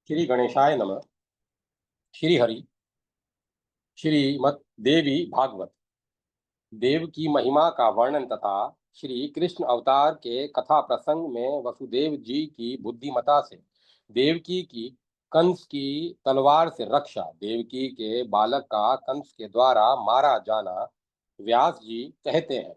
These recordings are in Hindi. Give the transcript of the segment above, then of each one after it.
श्री गणेशाय नमः। श्री हरि। श्रीमद् देवी भागवत। देव की महिमा का वर्णन तथा श्री कृष्ण अवतार के कथा प्रसंग में वसुदेव जी की बुद्धिमता से देवकी की कंस की तलवार से रक्षा, देवकी के बालक का कंस के द्वारा मारा जाना। व्यास जी कहते हैं,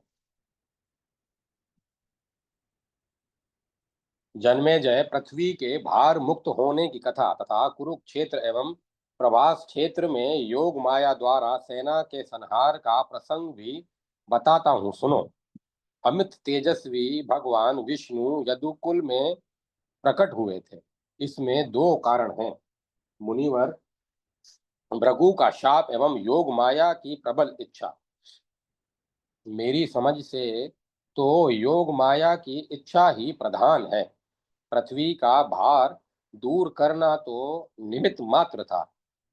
जन्मेजय पृथ्वी के भार मुक्त होने की कथा तथा कुरुक्षेत्र एवं प्रभास क्षेत्र में योग माया द्वारा सेना के संहार का प्रसंग भी बताता हूँ, सुनो। अमित तेजस्वी भगवान विष्णु यदुकुल में प्रकट हुए थे। इसमें दो कारण हैं, मुनिवर भृगु का शाप एवं योग माया की प्रबल इच्छा। मेरी समझ से तो योग माया की इच्छा ही प्रधान है। पृथ्वी का भार दूर करना तो निमित्त मात्र था।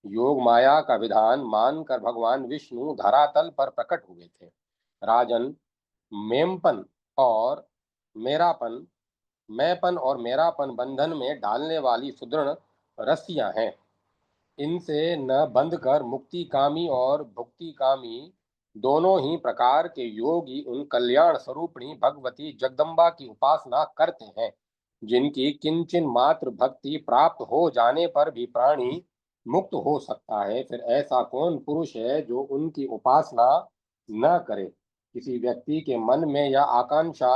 योग माया का विधान मानकर भगवान विष्णु धरातल पर प्रकट हुए थे। राजन, मेमपन और मेरापन मैंपन और मेरापन बंधन में डालने वाली सुदृढ़ रस्सियां हैं। इनसे न बंध कर मुक्ति कामी और भुक्ति कामी दोनों ही प्रकार के योगी उन कल्याण स्वरूपिणी भगवती जगदम्बा की उपासना करते हैं, जिनकी किंचन मात्र भक्ति प्राप्त हो जाने पर भी प्राणी मुक्त हो सकता है। फिर ऐसा कौन पुरुष है जो उनकी उपासना न करे। किसी व्यक्ति के मन में यह आकांक्षा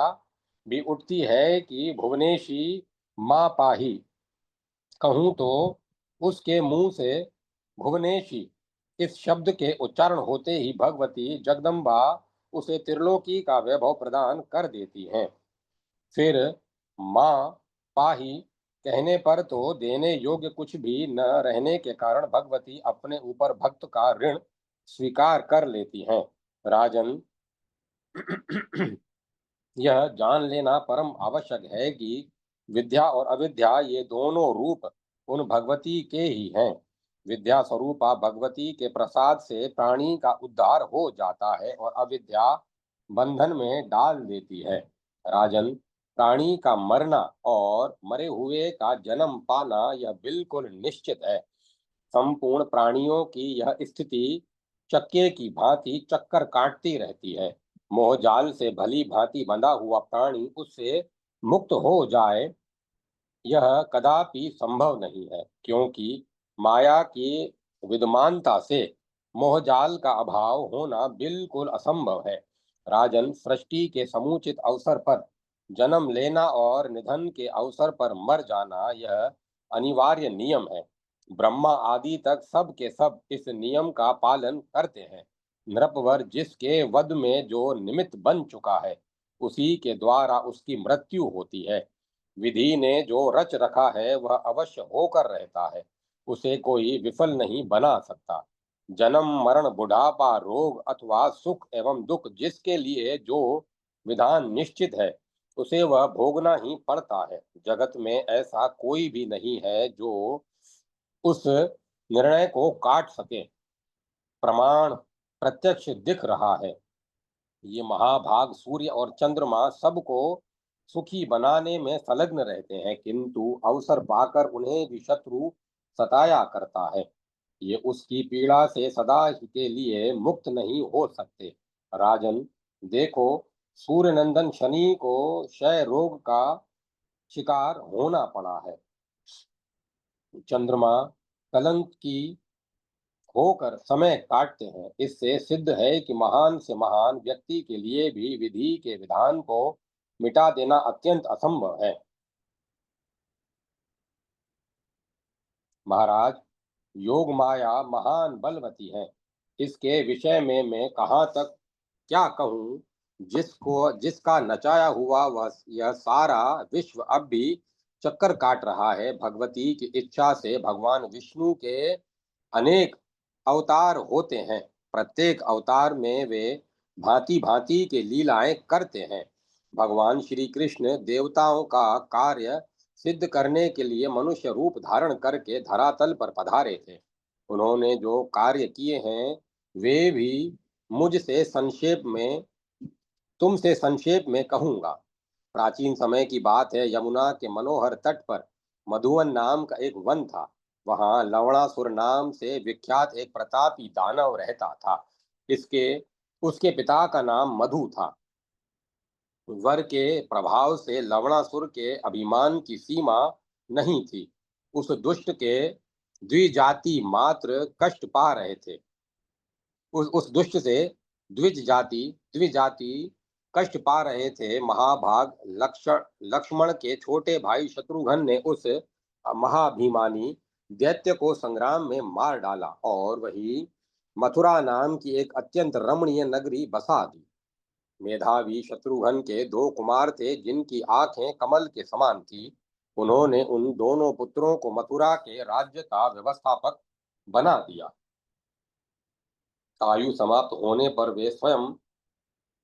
भी उठती है कि भुवनेशी माँ पाही कहूँ तो उसके मुंह से भुवनेशी इस शब्द के उच्चारण होते ही भगवती जगदम्बा उसे त्रिलोकी का वैभव प्रदान कर देती हैं। फिर माँ पाही कहने पर तो देने योग्य कुछ भी न रहने के कारण भगवती अपने ऊपर भक्त का ऋण स्वीकार कर लेती हैं। राजन, यह जान लेना परम आवश्यक है कि विद्या और अविद्या ये दोनों रूप उन भगवती के ही हैं। विद्या स्वरूपा भगवती के प्रसाद से प्राणी का उद्धार हो जाता है और अविद्या बंधन में डाल देती है। राजन, प्राणी का मरना और मरे हुए का जन्म पाना यह बिल्कुल निश्चित है। संपूर्ण प्राणियों की यह स्थिति चक्के की भांति चक्कर काटती रहती है। मोहजाल से भली भांति बंधा हुआ प्राणी उससे मुक्त हो जाए, यह कदापि संभव नहीं है, क्योंकि माया की विद्यमानता से मोहजाल का अभाव होना बिल्कुल असंभव है। राजन, सृष्टि के समुचित अवसर पर जन्म लेना और निधन के अवसर पर मर जाना यह अनिवार्य नियम है। ब्रह्मा आदि तक सब के सब इस नियम का पालन करते हैं। नृपवर जिसके वध में जो निमित्त बन चुका है, उसी के द्वारा उसकी मृत्यु होती है। विधि ने जो रच रखा है वह अवश्य होकर रहता है, उसे कोई विफल नहीं बना सकता। जन्म मरण बुढ़ापा रोग अथवा सुख एवं दुख जिसके लिए जो विधान निश्चित है, उसे वह भोगना ही पड़ता है। जगत में ऐसा कोई भी नहीं है जो उस निर्णय को काट सके। प्रमाण प्रत्यक्ष दिख रहा है। ये महाभाग सूर्य और चंद्रमा सबको सुखी बनाने में संलग्न रहते हैं, किंतु अवसर पाकर उन्हें भी शत्रु सताया करता है। ये उसकी पीड़ा से सदा के लिए मुक्त नहीं हो सकते। राजन, देखो, सूर्य नंदन शनि को क्षय रोग का शिकार होना पड़ा है। चंद्रमा कलंक की होकर समय काटते हैं। इससे सिद्ध है कि महान से महान व्यक्ति के लिए भी विधि के विधान को मिटा देना अत्यंत असंभव है। महाराज, योग माया महान बलवती है। इसके विषय में मैं कहाँ तक क्या कहूँ। जिसका नचाया हुआ वह यह सारा विश्व अब भी चक्कर काट रहा है। भगवती की इच्छा से भगवान विष्णु के अनेक अवतार होते हैं। प्रत्येक अवतार में वे भांति भांति के लीलाएं करते हैं। भगवान श्री कृष्ण देवताओं का कार्य सिद्ध करने के लिए मनुष्य रूप धारण करके धरातल पर पधारे थे। उन्होंने जो कार्य किए हैं वे भी मुझसे संक्षेप में तुमसे संक्षेप में कहूंगा। प्राचीन समय की बात है, यमुना के मनोहर तट पर मधुवन नाम का एक वन था। वहां लवणासुर नाम से विख्यात एक प्रतापी दानव रहता था। इसके उसके पिता का नाम मधु था। वर के प्रभाव से लवणासुर के अभिमान की सीमा नहीं थी। उस दुष्ट के द्विजाति मात्र कष्ट पा रहे थे। उस दुष्ट से द्विजाति कष्ट पा रहे थे। महाभाग लक्ष्मण के छोटे भाई शत्रुघ्न ने उस महाभिमानी दैत्य को संग्राम में मार डाला और वही मथुरा नाम की एक अत्यंत रमणीय नगरी बसा दी। मेधावी शत्रुघ्न के दो कुमार थे जिनकी आंखें कमल के समान थी। उन्होंने उन दोनों पुत्रों को मथुरा के राज्य का व्यवस्थापक बना दिया। आयु समाप्त होने पर वे स्वयं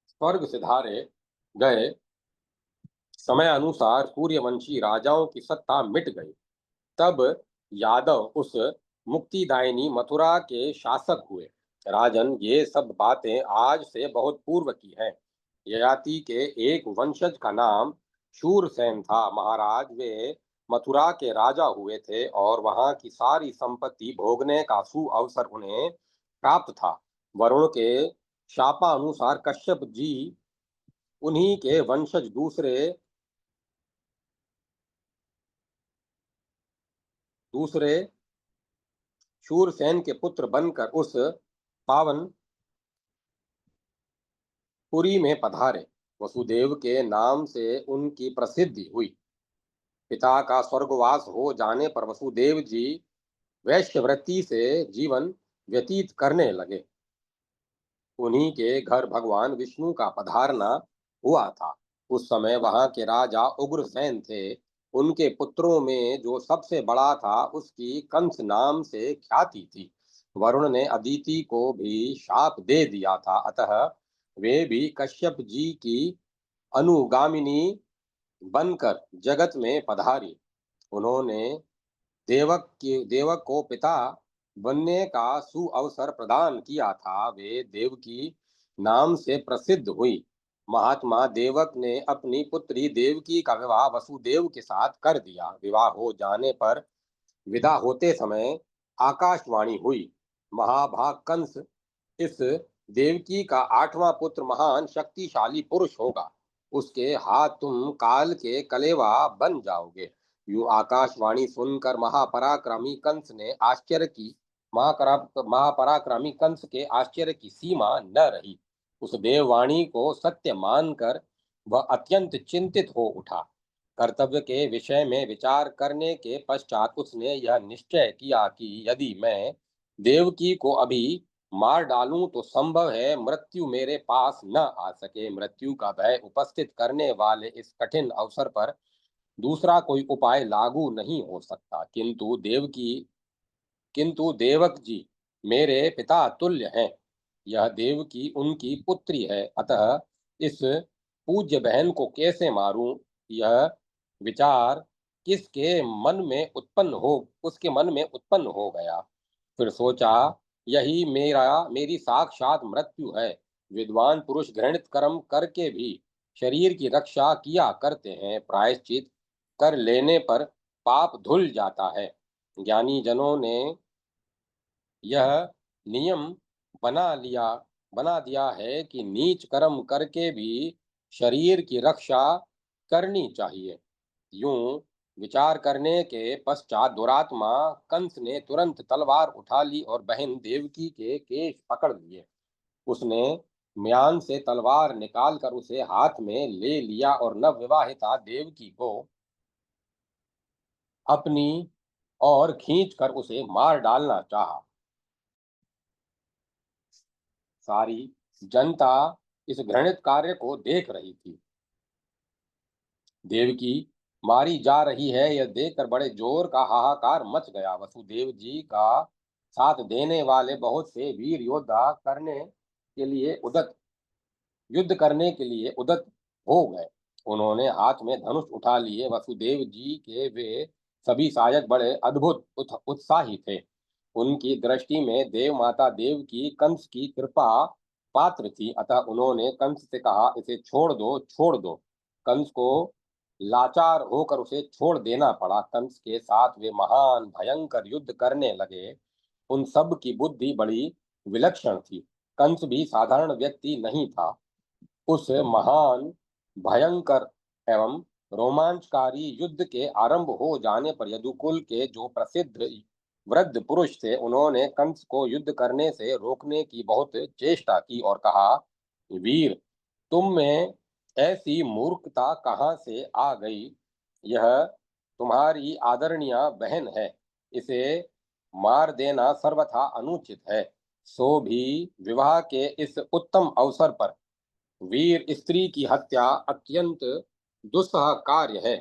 स्वर्ग सिधारे गए। समय अनुसार सूर्यवंशी राजाओं की सत्ता मिट गई। तब यादव उस मुक्तिदायिनी मथुरा के शासक हुए। राजन, ये सब बातें आज से बहुत पूर्व की हैं। ययाति के एक वंशज का नाम शूरसेन था। महाराज, वे मथुरा के राजा हुए थे और वहां की सारी संपत्ति भोगने का सुअवसर उन्हें प्राप्त था। वरुण के शापानुसार कश्यप जी उन्हीं के वंशज दूसरे शूरसेन के पुत्र बनकर उस पावन पुरी में पधारे। वसुदेव के नाम से उनकी प्रसिद्धि हुई। पिता का स्वर्गवास हो जाने पर वसुदेव जी वैश्यवृत्ति से जीवन व्यतीत करने लगे। उन्हीं के घर भगवान विष्णु का पधारना हुआ था। उस समय वहां के राजा उग्रसेन थे। उनके पुत्रों में जो सबसे बड़ा था उसकी कंस नाम से ख्याति थी। वरुण ने अदिति को भी शाप दे दिया था, अतः वे भी कश्यप जी की अनुगामिनी बनकर जगत में पधारी। उन्होंने देवक को पिता बनने का सुअवसर प्रदान किया था। वे देवकी नाम से प्रसिद्ध हुई। महात्मा देवक ने अपनी पुत्री देवकी का विवाह वसुदेव के साथ कर दिया। विवाह हो जाने पर विदा होते समय आकाशवाणी हुई, महाभाग कंस इस देवकी का 8वां पुत्र महान शक्तिशाली पुरुष होगा। उसके हाथ तुम काल के कलेवा बन जाओगे। यूं आकाशवाणी सुनकर महापराक्रमी कंस के आश्चर्य की सीमा न रही। उस देववाणी को सत्य मानकर वह अत्यंत चिंतित हो उठा। कर्तव्य के विषय में विचार करने के पश्चात उसने यह निश्चय किया कि यदि मैं देवकी को अभी मार डालूं तो संभव है मृत्यु मेरे पास न आ सके। मृत्यु का भय उपस्थित करने वाले इस कठिन अवसर पर दूसरा कोई उपाय लागू नहीं हो सकता। किंतु देवक जी मेरे पिता तुल्य हैं। यह देवकी उनकी पुत्री है, अतः इस पूज्य बहन को कैसे मारूं, यह विचार किसके मन में उत्पन्न हो उसके मन में उत्पन्न हो गया। फिर सोचा, यही मेरी साक्षात मृत्यु है। विद्वान पुरुष घृणित कर्म करके भी शरीर की रक्षा किया करते हैं। प्रायश्चित कर लेने पर पाप धुल जाता है। ज्ञानी जनों ने यह नियम बना दिया है कि नीच कर्म करके भी शरीर की रक्षा करनी चाहिए। यूं विचार करने के पश्चात दुरात्मा कंस ने तुरंत तलवार उठा ली और बहन देवकी के केश पकड़ लिए। उसने म्यान से तलवार निकालकर उसे हाथ में ले लिया और नवविवाहिता देवकी को अपनी ओर खींचकर उसे मार डालना चाहा। सारी जनता इस घृणित कार्य को देख रही थी। देवकी मारी जा रही है, यह देखकर बड़े जोर का हाहाकार मच गया। वसुदेव जी का साथ देने वाले बहुत से वीर योद्धा युद्ध करने के लिए उद्यत हो गए। उन्होंने हाथ में धनुष उठा लिए। वसुदेव जी के वे सभी सहायक बड़े अद्भुत उत्साही थे। उनकी दृष्टि में देव माता देव की कंस की कृपा पात्र थी, अतः उन्होंने कंस से कहा, इसे छोड़ दो, छोड़ दो। कंस को लाचार होकर उसे छोड़ देना पड़ा। कंस के साथ वे महान भयंकर युद्ध करने लगे। उन सब की बुद्धि बड़ी विलक्षण थी। कंस भी साधारण व्यक्ति नहीं था। उस महान भयंकर एवं रोमांचकारी युद्ध के आरंभ हो जाने पर यदुकुल के जो प्रसिद्ध वृद्ध पुरुष थे, उन्होंने कंस को युद्ध करने से रोकने की बहुत चेष्टा की और कहा, वीर, तुम में ऐसी मूर्खता कहाँ से आ गई? यह तुम्हारी आदरणीय बहन है, इसे मार देना सर्वथा अनुचित है। सो भी विवाह के इस उत्तम अवसर पर वीर स्त्री की हत्या अत्यंत दुस्सह कार्य है।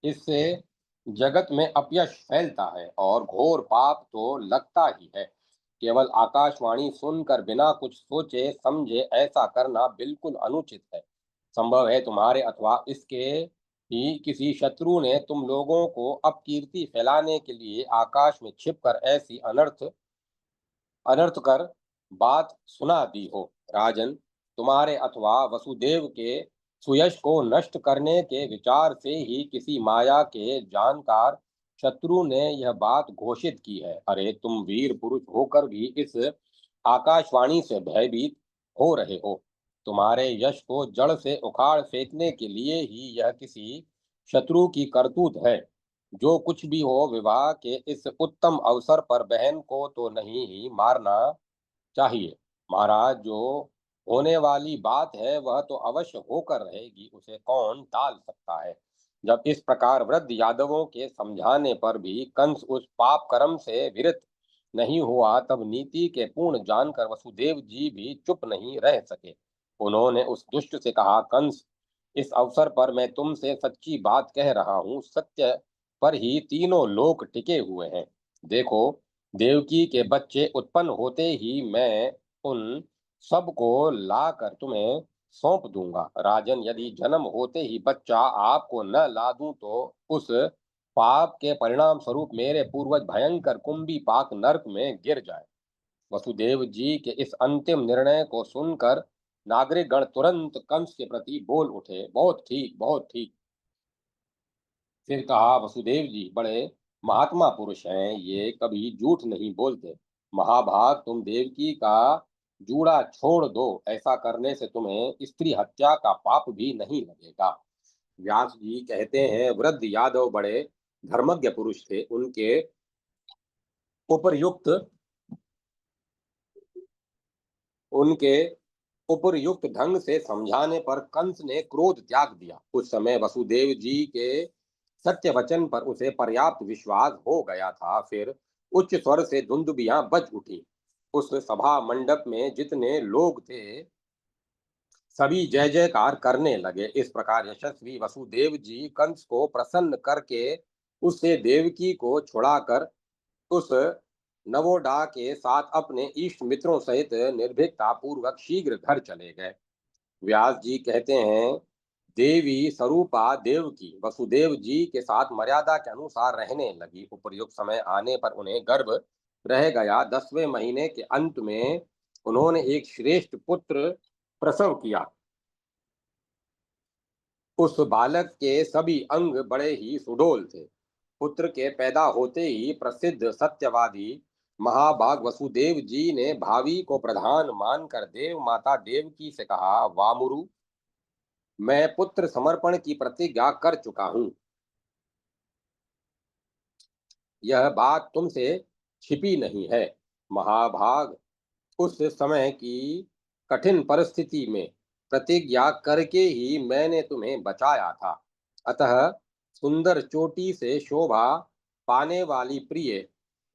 इससे जगत में अपयश फैलता है और घोर पाप तो लगता ही है। केवल आकाशवाणी सुनकर बिना कुछ सोचे समझे ऐसा करना बिल्कुल अनुचित है। संभव है तुम्हारे अथवा इसके ही किसी शत्रु ने तुम लोगों को अपकीर्ति फैलाने के लिए आकाश में छिपकर ऐसी अनर्थ कर बात सुना दी हो। राजन, तुम्हारे अथवा वसुदेव के सुयश को नष्ट करने के विचार से ही किसी माया के जानकार शत्रु ने यह बात घोषित की है। अरे, तुम वीर पुरुष होकर भी इस आकाशवाणी से भयभीत हो रहे हो। तुम्हारे यश को जड़ से उखाड़ फेंकने के लिए ही यह किसी शत्रु की करतूत है। जो कुछ भी हो, विवाह के इस उत्तम अवसर पर बहन को तो नहीं ही मारना चाहिए। महाराज, जो होने वाली बात है वह तो अवश्य होकर रहेगी, उसे कौन टाल सकता है? जब इस प्रकार वृद्ध यादवों के समझाने पर भी कंस उस पाप कर्म से विरत नहीं हुआ, तब नीति के पूर्ण जानकर वसुदेव जी भी चुप नहीं रह सके। उन्होंने उस दुष्ट से कहा, कंस, इस अवसर पर मैं तुमसे सच्ची बात कह रहा हूँ। सत्य पर ही तीनों लोक टिके हुए हैं। देखो, देवकी के बच्चे उत्पन्न होते ही मैं उन सबको लाकर तुम्हें सौंप दूंगा। राजन, यदि जन्म होते ही बच्चा आपको न ला दूं तो उस पाप के परिणाम स्वरूप मेरे पूर्वज भयंकर कुंभी पाक नरक में गिर जाए। वसुदेव जी के इस अंतिम निर्णय को सुनकर नागरिक गण तुरंत कंस के प्रति बोल उठे, बहुत ठीक, बहुत ठीक। फिर कहा, वसुदेव जी बड़े महात्मा पुरुष हैं, ये कभी झूठ नहीं बोलते। महाभाग, तुम देवकी का जूड़ा छोड़ दो। ऐसा करने से तुम्हें स्त्री हत्या का पाप भी नहीं लगेगा। व्यास जी कहते हैं, वृद्ध यादव बड़े धर्मज्ञ पुरुष थे। उपर्युक्त उनके उपर्युक्त ढंग से समझाने पर कंस ने क्रोध त्याग दिया। उस समय वसुदेव जी के सत्य वचन पर उसे पर्याप्त विश्वास हो गया था। फिर उच्च स्वर से दुंदुभियां बज उठी। उस सभा मंडप में जितने लोग थे, सभी जय जयकार करने लगे। इस प्रकार यशस्वी वसुदेव जी कंस को प्रसन्न करके उससे देवकी को छुड़ाकर उस नवोडा के साथ अपने इष्ट मित्रों सहित निर्भीकता पूर्वक शीघ्र घर चले गए। व्यास जी कहते हैं, देवी स्वरूपा देवकी वसुदेव जी के साथ मर्यादा के अनुसार रहने लगी। उपर्युक्त समय आने पर उन्हें गर्भ रह गया। 10वें महीने के अंत में उन्होंने एक श्रेष्ठ पुत्र प्रसव किया। उस बालक के सभी अंग बड़े ही सुडौल थे। पुत्र के पैदा होते ही प्रसिद्ध सत्यवादी महाभाग वसुदेव जी ने भावी को प्रधान मानकर देव माता देवकी से कहा, वामुरु, मैं पुत्र समर्पण की प्रतिज्ञा कर चुका हूँ। यह बात तुमसे छिपी नहीं है। महाभाग, उस समय की कठिन परिस्थिति में प्रतिज्ञा करके ही मैंने तुम्हें बचाया था। अतः सुंदर चोटी से शोभा पाने वाली प्रिय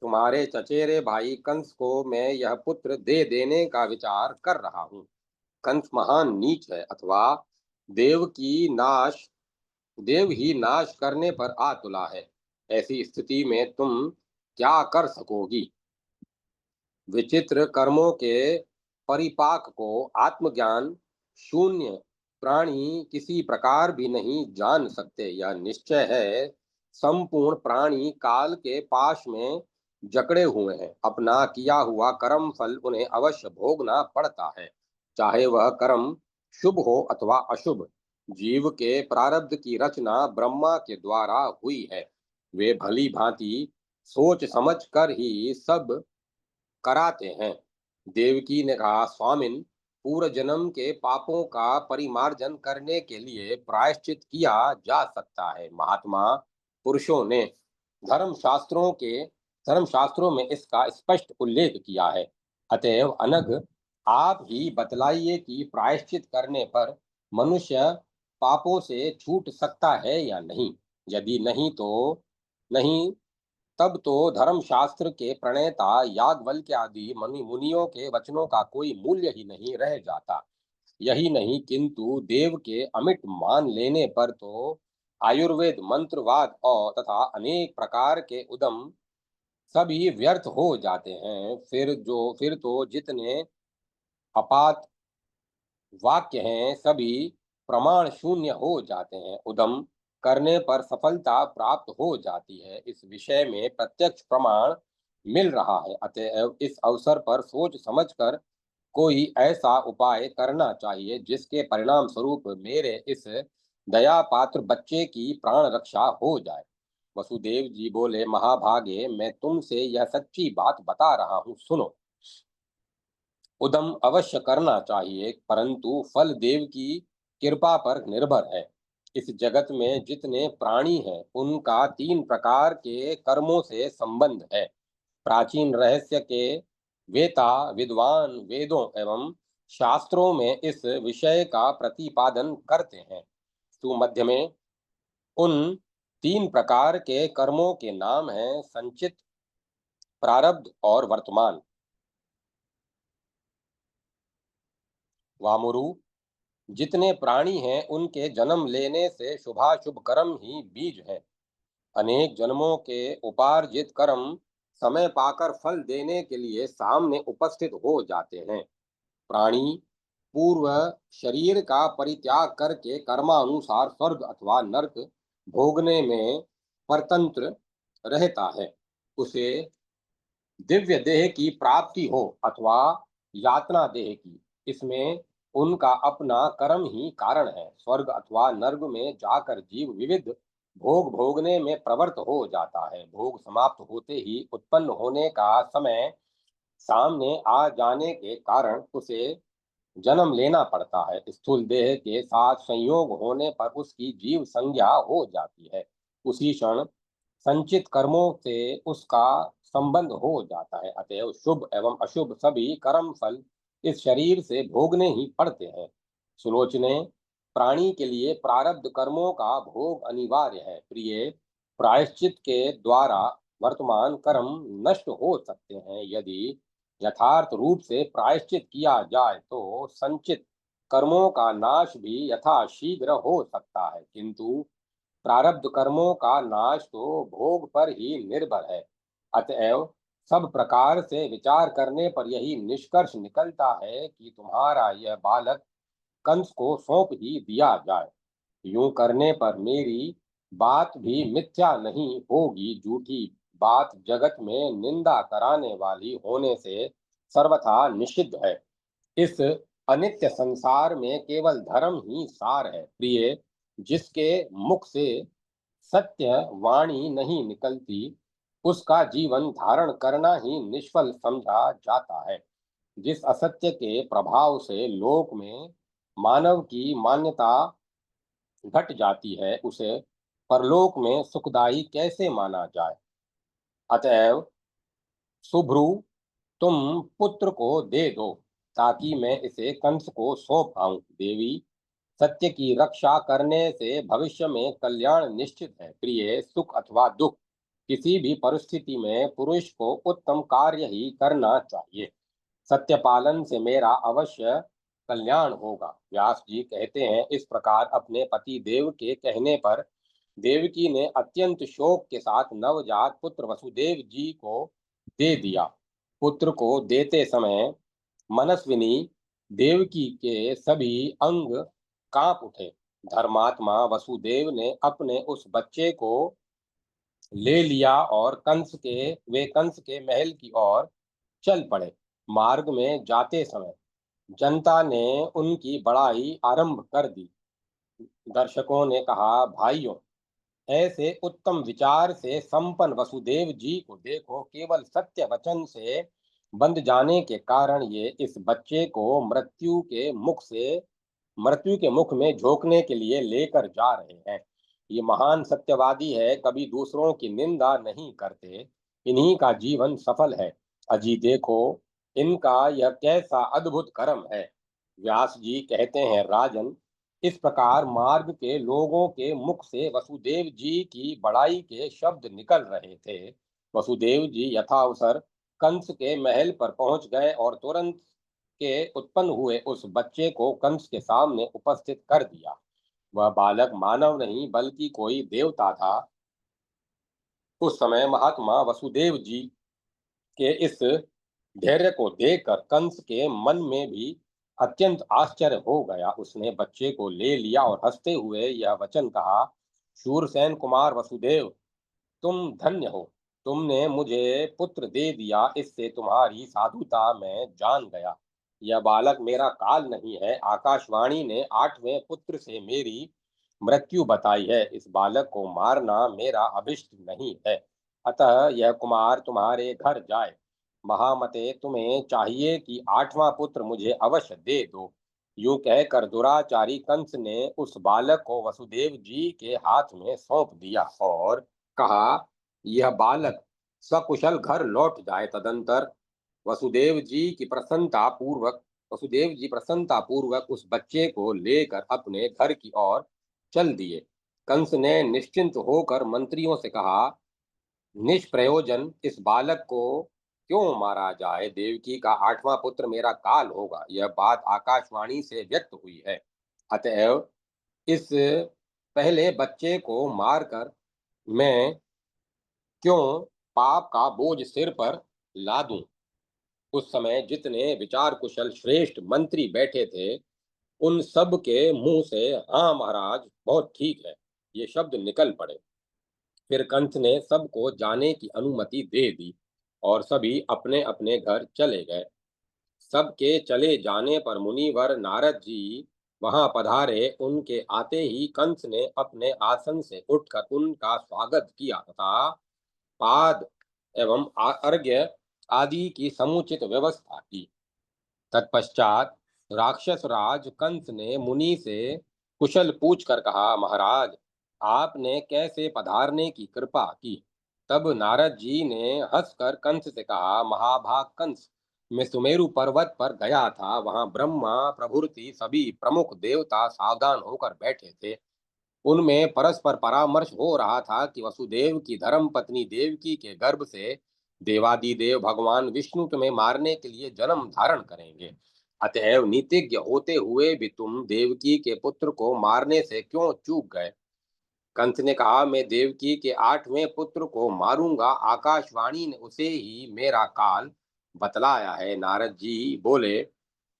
तुम्हारे चचेरे भाई कंस को मैं यह पुत्र दे देने का विचार कर रहा हूँ। कंस महान नीच है, अथवा देव की नाश देव ही नाश करने पर आ तुला है। ऐसी स्थिति में तुम क्या कर सकोगी? विचित्र कर्मों के परिपाक को आत्मज्ञान शून्य प्राणी किसी प्रकार भी नहीं जान सकते। यह निश्चय है, संपूर्ण प्राणी काल के पाश में जकड़े हुए हैं। अपना किया हुआ कर्म फल उन्हें अवश्य भोगना पड़ता है। चाहे वह कर्म शुभ हो अथवा अशुभ। जीव के प्रारब्ध की रचना ब्रह्मा के द्वारा हुई है। वे भली भांति सोच समझ कर ही सब कराते हैं। देवकी ने कहा, स्वामिन, पूर्व जन्म के पापों का परिमार्जन करने के लिए प्रायश्चित किया जा सकता है। महात्मा पुरुषों ने धर्मशास्त्रों के धर्मशास्त्रों में इसका स्पष्ट उल्लेख किया है। अतएव अनग, आप ही बतलाइए कि प्रायश्चित करने पर मनुष्य पापों से छूट सकता है या नहीं। यदि नहीं तो नहीं, तब तो धर्मशास्त्र के प्रणेता याज्ञवल्क्य आदि मुनियों के वचनों का कोई मूल्य ही नहीं रह जाता। यही नहीं, किंतु देव के अमिट मान लेने पर तो आयुर्वेद, मंत्रवाद और तथा अनेक प्रकार के उद्यम सभी व्यर्थ हो जाते हैं। फिर तो जितने अपात वाक्य हैं सभी प्रमाण शून्य हो जाते हैं। उद्यम करने पर सफलता प्राप्त हो जाती है, इस विषय में प्रत्यक्ष प्रमाण मिल रहा है। अतएव इस अवसर पर सोच समझकर कोई ऐसा उपाय करना चाहिए जिसके परिणाम स्वरूप मेरे इस दया पात्र बच्चे की प्राण रक्षा हो जाए। वसुदेव जी बोले, महाभागे, मैं तुमसे यह सच्ची बात बता रहा हूँ, सुनो। उद्यम अवश्य करना चाहिए, परंतु फल देव की कृपा पर निर्भर है। इस जगत में जितने प्राणी हैं उनका 3 प्रकार के कर्मों से संबंध है। प्राचीन रहस्य के वेता विद्वान वेदों एवं शास्त्रों में इस विषय का प्रतिपादन करते हैं। सुमध्य में उन 3 प्रकार के कर्मों के नाम हैं संचित, प्रारब्ध और वर्तमान। वामुरु, जितने प्राणी हैं उनके जन्म लेने से शुभाशुभ कर्म ही बीज है। अनेक जन्मों के उपार्जित कर्म समय पाकर फल देने के लिए सामने उपस्थित हो जाते हैं। प्राणी पूर्व शरीर का परित्याग करके कर्मानुसार स्वर्ग अथवा नरक भोगने में परतंत्र रहता है। उसे दिव्य देह की प्राप्ति हो अथवा यातना देह की, इसमें उनका अपना कर्म ही कारण है। स्वर्ग अथवा नर्क में जाकर जीव विविध भोग भोगने में प्रवृत्त हो जाता है। भोग समाप्त होते ही उत्पन्न होने का समय सामने आ जाने के कारण उसे जन्म लेना पड़ता है। स्थूल देह के साथ संयोग होने पर उसकी जीव संज्ञा हो जाती है। उसी क्षण संचित कर्मों से उसका संबंध हो जाता है। अतएव शुभ एवं अशुभ सभी कर्म फल इस शरीर से भोगने ही पड़ते हैं। सुलोचने, प्राणी के लिए प्रारब्ध कर्मों का भोग अनिवार्य है। प्रिय, प्रायश्चित के द्वारा वर्तमान कर्म नष्ट हो सकते हैं। यदि यथार्थ रूप से प्रायश्चित किया जाए तो संचित कर्मों का नाश भी यथाशीघ्र हो सकता है, किंतु प्रारब्ध कर्मों का नाश तो भोग पर ही निर्भर है। अतएव सब प्रकार से विचार करने पर यही निष्कर्ष निकलता है कि तुम्हारा यह बालक कंस को सौंप ही दिया जाए। यूं करने पर मेरी बात भी मिथ्या नहीं होगी। झूठी बात जगत में निंदा कराने वाली होने से सर्वथा निषिद्ध है। इस अनित्य संसार में केवल धर्म ही सार है। प्रिय, जिसके मुख से सत्य वाणी नहीं निकलती उसका जीवन धारण करना ही निष्फल समझा जाता है। जिस असत्य के प्रभाव से लोक में मानव की मान्यता घट जाती है उसे परलोक में सुखदायी कैसे माना जाए। अतएव शुभ्रु, तुम पुत्र को दे दो ताकि मैं इसे कंस को सौंप आऊं। देवी, सत्य की रक्षा करने से भविष्य में कल्याण निश्चित है। प्रिय, सुख अथवा दुख किसी भी परिस्थिति में पुरुष को उत्तम कार्य ही करना चाहिए। सत्य पालन से मेरा अवश्य कल्याण होगा। व्यास जी कहते हैं, इस प्रकार अपने पति देव के कहने पर देवकी ने अत्यंत शोक के साथ नवजात पुत्र वसुदेव जी को दे दिया। पुत्र को देते समय मनस्विनी देवकी के सभी अंग कांप उठे। धर्मात्मा वसुदेव ने अपने उस बच्चे को ले लिया और वे कंस के महल की ओर चल पड़े। मार्ग में जाते समय जनता ने उनकी बड़ाई आरंभ कर दी। दर्शकों ने कहा, भाइयों, ऐसे उत्तम विचार से संपन्न वसुदेव जी को देखो। केवल सत्य वचन से बंध जाने के कारण ये इस बच्चे को मृत्यु के मुख में झोंकने के लिए लेकर जा रहे हैं। ये महान सत्यवादी है, कभी दूसरों की निंदा नहीं करते। इन्हीं का जीवन सफल है। अजी देखो, इनका यह कैसा अद्भुत कर्म है। व्यास जी कहते हैं, राजन, इस प्रकार मार्ग के लोगों के मुख से वसुदेव जी की बड़ाई के शब्द निकल रहे थे। वसुदेव जी यथावसर कंस के महल पर पहुंच गए और तुरंत के उत्पन्न हुए उस बच्चे को कंस के सामने उपस्थित कर दिया। वह बालक मानव नहीं बल्कि कोई देवता था। उस समय महात्मा वसुदेव जी के इस धैर्य को देखकर कंस के मन में भी अत्यंत आश्चर्य हो गया। उसने बच्चे को ले लिया और हंसते हुए यह वचन कहा, शूरसेन कुमार वसुदेव, तुम धन्य हो। तुमने मुझे पुत्र दे दिया, इससे तुम्हारी साधुता मैं जान गया। यह बालक मेरा काल नहीं है। आकाशवाणी ने 8वें पुत्र से मेरी मृत्यु बताई है। इस बालक को मारना मेरा अभिष्ट नहीं है। अतः यह कुमार तुम्हारे घर जाए। महामते, तुम्हें चाहिए कि 8वां पुत्र मुझे अवश्य दे दो। यूं कहकर दुराचारी कंस ने उस बालक को वसुदेव जी के हाथ में सौंप दिया और कहा, यह बालक सकुशल घर लौट जाए। तदंतर वसुदेव जी प्रसन्नता पूर्वक उस बच्चे को लेकर अपने घर की ओर चल दिए। कंस ने निश्चिंत होकर मंत्रियों से कहा, निष्प्रयोजन इस बालक को क्यों मारा जाए। देवकी का 8वां पुत्र मेरा काल होगा। यह बात आकाशवाणी से व्यक्त हुई है। अतएव इस पहले बच्चे को मारकर मैं क्यों पाप का बोझ सिर पर लादूं। उस समय जितने विचार कुशल श्रेष्ठ मंत्री बैठे थे, उन सब के मुंह से हाँ महाराज, बहुत ठीक है, ये शब्द निकल पड़े। फिर कंस ने सबको जाने की अनुमति दे दी और सभी अपने अपने घर चले गए। सबके चले जाने पर मुनिवर नारद जी वहां पधारे। उनके आते ही कंस ने अपने आसन से उठकर उनका स्वागत किया तथा पाद एवं अर्घ्य आदि की समुचित व्यवस्था की। तत्पश्चात राक्षस राज कंस ने मुनि से कुशल पूछकर कहा, महाराज, आपने कैसे पधारने की कृपा की। तब नारद जी ने हंसकर कंस से कहा, महाभाग कंस, मैं सुमेरु पर्वत पर गया था। वहां ब्रह्मा प्रभृति सभी प्रमुख देवता सावधान होकर बैठे थे। उनमें परस्पर परामर्श हो रहा था कि वसुदेव की धर्म पत्नी देवकी के गर्भ से देवादिदेव भगवान विष्णु तुम्हें मारने के लिए जन्म धारण करेंगे। अतएव नीतिज्ञ होते हुए भी तुम देवकी के पुत्र को मारने से क्यों चूक गए। कंस ने कहा, मैं देवकी के 8वें पुत्र को मारूंगा। आकाशवाणी ने उसे ही मेरा काल बतलाया है। नारद जी बोले,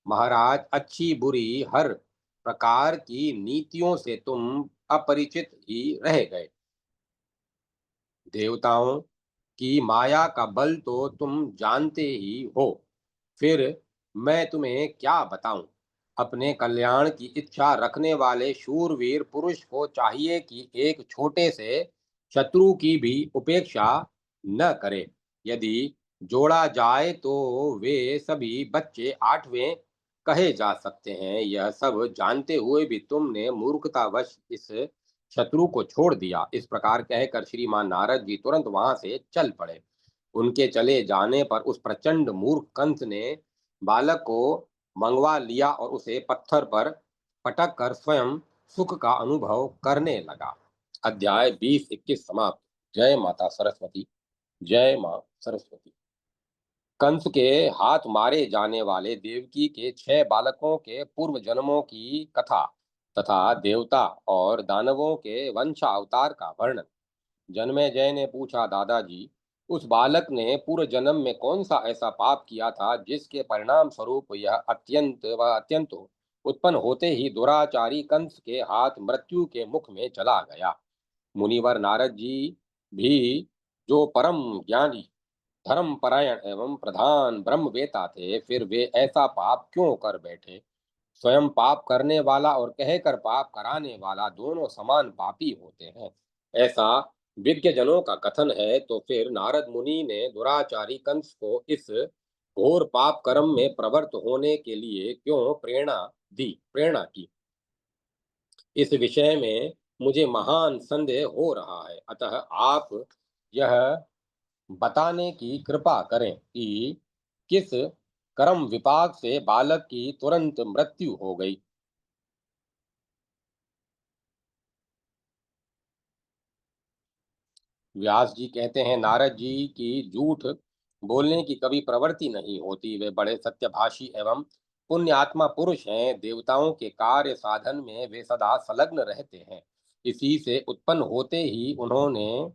महाराज, अच्छी बुरी हर प्रकार की नीतियों से तुम अपरिचित ही रह गए। देवताओं की माया का बल तो तुम जानते ही हो। फिर मैं तुम्हें क्या बताऊं। अपने कल्याण की इच्छा रखने वाले शूरवीर पुरुष को चाहिए कि एक छोटे से शत्रु की भी उपेक्षा न करे। यदि जोड़ा जाए तो वे सभी बच्चे 8वें कहे जा सकते हैं। यह सब जानते हुए भी तुमने मूर्खतावश इस शत्रु को छोड़ दिया। इस प्रकार कहकर श्रीमान नारद जी तुरंत वहां से चल पड़े। उनके चले जाने पर उस प्रचंड मूर्ख कंस ने बालक को मंगवा लिया और उसे पत्थर पर पटक कर स्वयं सुख का अनुभव करने लगा। अध्याय 20-21 समाप्त। जय माता सरस्वती। जय मां सरस्वती। कंस के हाथ मारे जाने वाले देवकी के 6 बालकों के पूर्व जन्मों की कथा तथा देवता और दानवों के वंशावतार का वर्णन। जन्मेजय ने पूछा, दादाजी, उस बालक ने पूर्व जन्म में कौन सा ऐसा पाप किया था जिसके परिणाम स्वरूप यह अत्यंत उत्पन्न होते ही दुराचारी कंस के हाथ मृत्यु के मुख में चला गया। मुनिवर नारद जी भी, जो परम ज्ञानी धर्म परायण एवं प्रधान ब्रह्मवेता थे, फिर वे ऐसा पाप क्यों कर बैठे? स्वयं पाप करने वाला और कहकर पाप कराने वाला दोनों समान पापी होते हैं, ऐसा विज्ञजनों का कथन है। तो फिर नारद मुनि ने दुराचारी कंस को इस घोर पाप कर्म में प्रवृत्त होने के लिए क्यों प्रेरणा की? इस विषय में मुझे महान संदेह हो रहा है, अतः आप यह बताने की कृपा करें कि किस कर्म विपाक से बालक की तुरंत मृत्यु हो गई। व्यास जी कहते हैं, नारद जी की झूठ बोलने की कभी प्रवृत्ति नहीं होती। वे बड़े सत्यभाषी एवं पुण्यात्मा पुरुष हैं। देवताओं के कार्य साधन में वे सदा संलग्न रहते हैं। इसी से उत्पन्न होते ही उन्होंने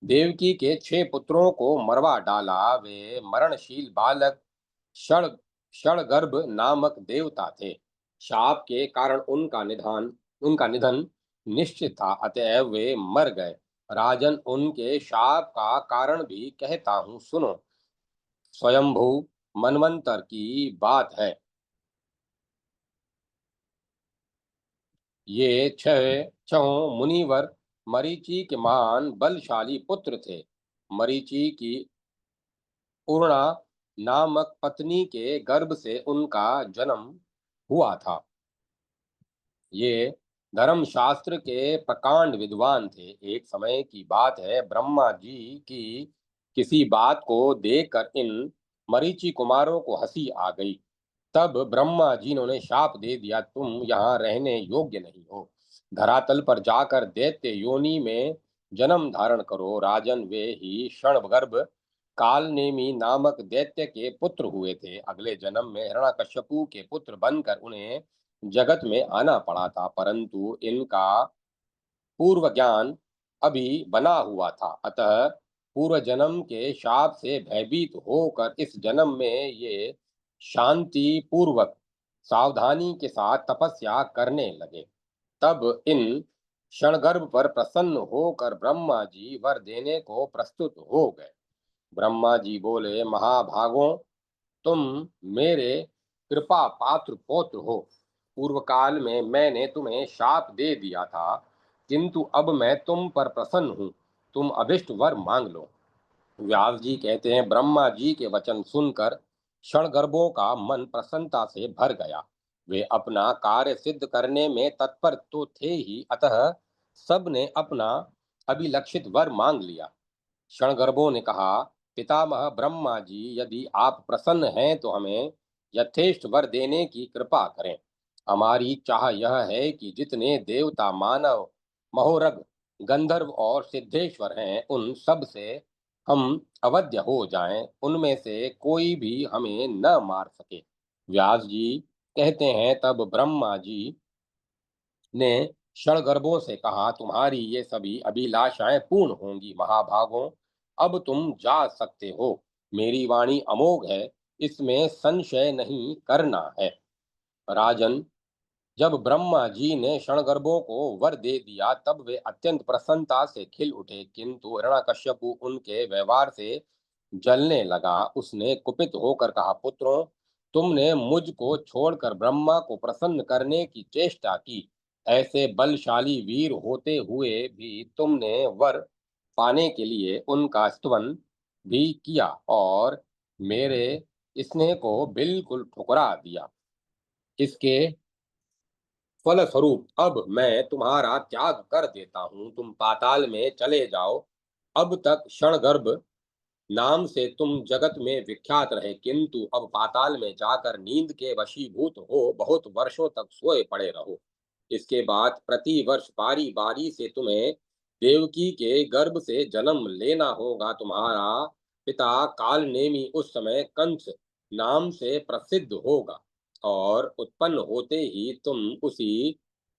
देवकी के 6 पुत्रों को मरवा डाला। वे मरणशील बालक क्षण क्षणगर्भ नामक देवता थे। शाप के कारण उनका निधन निश्चित था, अतएव वे मर गए। राजन, उनके शाप का कारण भी कहता हूँ, सुनो। स्वयंभू मनवंतर की बात है। ये छहों मुनिवर मरीचि के महान बलशाली पुत्र थे। मरीचि की पूर्णा नामक पत्नी के गर्भ से उनका जन्म हुआ था। ये धर्मशास्त्र के प्रकांड विद्वान थे। एक समय की बात है, ब्रह्मा जी की किसी बात को देखकर इन मरीचि कुमारों को हंसी आ गई। तब ब्रह्मा जी ने शाप दे दिया, तुम यहाँ रहने योग्य नहीं हो। धरातल पर जाकर दैत्य योनि में जन्म धारण करो। राजन, वे ही क्षणगर्भ कालनेमी नामक दैत्य के पुत्र हुए थे। अगले जन्म में हिरण्यकश्यपु के पुत्र बनकर उन्हें जगत में आना पड़ा था, परंतु इनका पूर्व ज्ञान अभी बना हुआ था। अतः पूर्व जन्म के शाप से भयभीत होकर इस जन्म में ये शांति पूर्वक सावधानी के साथ तपस्या करने लगे। तब इन क्षणगर्भ पर प्रसन्न होकर ब्रह्मा जी वर देने को प्रस्तुत हो गए। ब्रह्मा जी बोले, महाभागों, तुम मेरे कृपा पात्र पौत्र हो। पूर्व काल में मैंने तुम्हें शाप दे दिया था, किंतु अब मैं तुम पर प्रसन्न हूँ। तुम अभिष्ट वर मांग लो। व्यास जी कहते हैं, ब्रह्मा जी के वचन सुनकर क्षणगर्भों का मन प्रसन्नता से भर गया। वे अपना कार्य सिद्ध करने में तत्पर तो थे ही, अतः सबने अपना अभिलक्षित वर मांग लिया। क्षणगर्भों ने कहा, पितामह ब्रह्मा जी, यदि आप प्रसन्न हैं तो हमें यथेष्ट वर देने की कृपा करें। हमारी चाह यह है कि जितने देवता, मानव, महोरग, गंधर्व और सिद्धेश्वर हैं, उन सब से हम अवध्य हो जाएं। उनमें से कोई भी हमें न मार सके। व्यास जी कहते हैं, तब ब्रह्मा जी ने क्षणगर्भों से कहा, तुम्हारी ये सभी अभिलाषाएं पूर्ण होंगी। महाभागों, अब तुम जा सकते हो। मेरी वाणी अमोघ है, इसमें संशय नहीं करना है। राजन, जब ब्रह्मा जी ने क्षणगर्भों को वर दे दिया, तब वे अत्यंत प्रसन्नता से खिल उठे, किंतु हिरण्यकश्यपु उनके व्यवहार से जलने लगा। उसने कुपित होकर कहा, पुत्रों, तुमने मुझको छोड़कर ब्रह्मा को प्रसन्न करने की चेष्टा की। ऐसे बलशाली वीर होते हुए भी तुमने वर पाने के लिए उनका स्तवन भी किया और मेरे स्नेह को बिल्कुल ठुकरा दिया। इसके फलस्वरूप अब मैं तुम्हारा त्याग कर देता हूँ। तुम पाताल में चले जाओ। अब तक क्षणगर्भ नाम से तुम जगत में विख्यात रहे, किंतु अब पाताल में जाकर नींद के वशीभूत हो बहुत वर्षों तक सोए पड़े रहो। इसके बाद प्रति वर्ष बारी बारी से तुम्हें देवकी के गर्भ से जन्म लेना होगा। तुम्हारा पिता कालनेमी उस समय कंस नाम से प्रसिद्ध होगा और उत्पन्न होते ही तुम उसी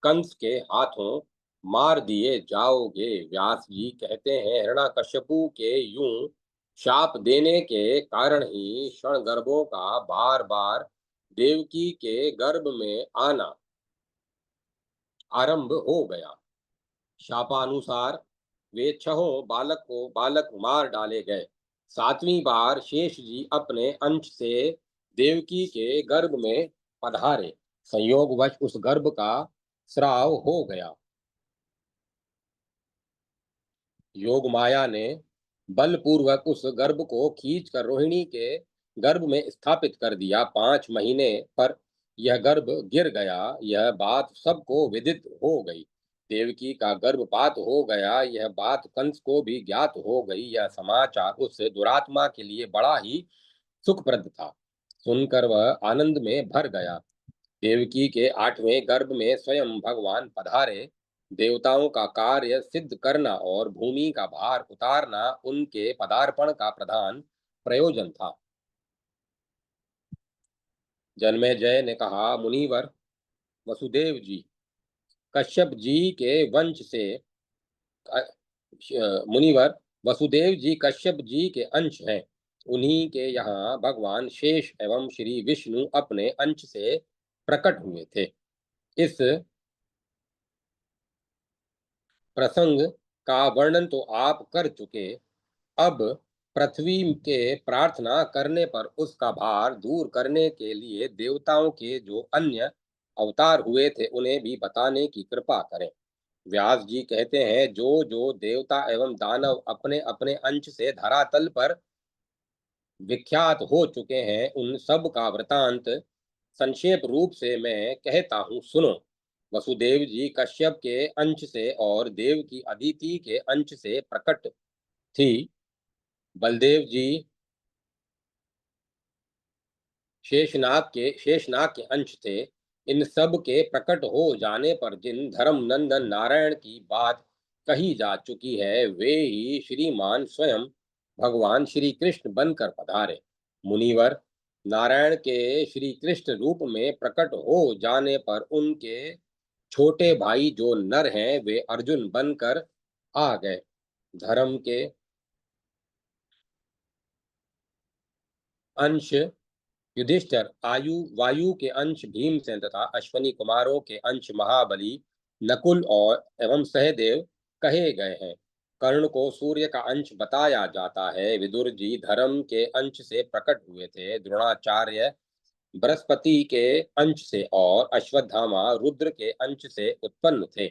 कंस के हाथों मार दिए जाओगे। व्यास जी कहते हैं, हिरण्यकश्यपु के यूं शाप देने के कारण ही क्षणगर्भों का बार बार देवकी के गर्भ में आना आरंभ हो गया। शापानुसार वे छहों बालक मार डाले गए। सातवीं बार शेष जी अपने अंश से देवकी के गर्भ में पधारे। संयोगवश उस गर्भ का स्राव हो गया। योग माया ने बलपूर्वक उस गर्भ को खींचकर रोहिणी के गर्भ में स्थापित कर दिया। 5 महीने पर यह गर्भ गिर गया। यह बात सबको विदित हो गई। देवकी का गर्भपात हो गया, यह बात कंस को भी ज्ञात हो गई। यह समाचार उस दुरात्मा के लिए बड़ा ही सुखप्रद था। सुनकर वह आनंद में भर गया। देवकी के 8वें गर्भ में स्वयं भगवान पधारे। देवताओं का कार्य सिद्ध करना और भूमि का भार उतारना उनके पदार्पण का प्रधान प्रयोजन था। जन्मेजय ने कहा, मुनिवर वसुदेव जी कश्यप जी के वंश से मुनिवर वसुदेव जी कश्यप जी के अंश हैं। उन्हीं के यहाँ भगवान शेष एवं श्री विष्णु अपने अंश से प्रकट हुए थे। इस प्रसंग का वर्णन तो आप कर चुके। अब पृथ्वी के प्रार्थना करने पर उसका भार दूर करने के लिए देवताओं के जो अन्य अवतार हुए थे उन्हें भी बताने की कृपा करें। व्यास जी कहते हैं, जो जो देवता एवं दानव अपने अपने अंश से धरातल पर विख्यात हो चुके हैं, उन सब का वृतांत संक्षेप रूप से मैं कहता हूँ, सुनो। वसुदेव जी कश्यप के अंश से और देव की अदिति के अंश से प्रकट थी। बलदेव जी शेषनाग के अंश थे। इन सब के प्रकट हो जाने पर जिन धर्म नंदन नारायण की बात कही जा चुकी है, वे ही श्रीमान स्वयं भगवान श्री कृष्ण बनकर पधारे। मुनिवर, नारायण के श्री कृष्ण रूप में प्रकट हो जाने पर उनके छोटे भाई जो नर हैं, वे अर्जुन बनकर आ गए। धर्म के अंश युधिष्ठिर, वायु के अंश भीमसेन तथा अश्वनी कुमारों के अंश महाबली नकुल और एवं सहदेव कहे गए हैं। कर्ण को सूर्य का अंश बताया जाता है। विदुर जी धर्म के अंश से प्रकट हुए थे। द्रोणाचार्य बृहस्पति के अंश से और अश्वत्थामा रुद्र के अंश से उत्पन्न थे।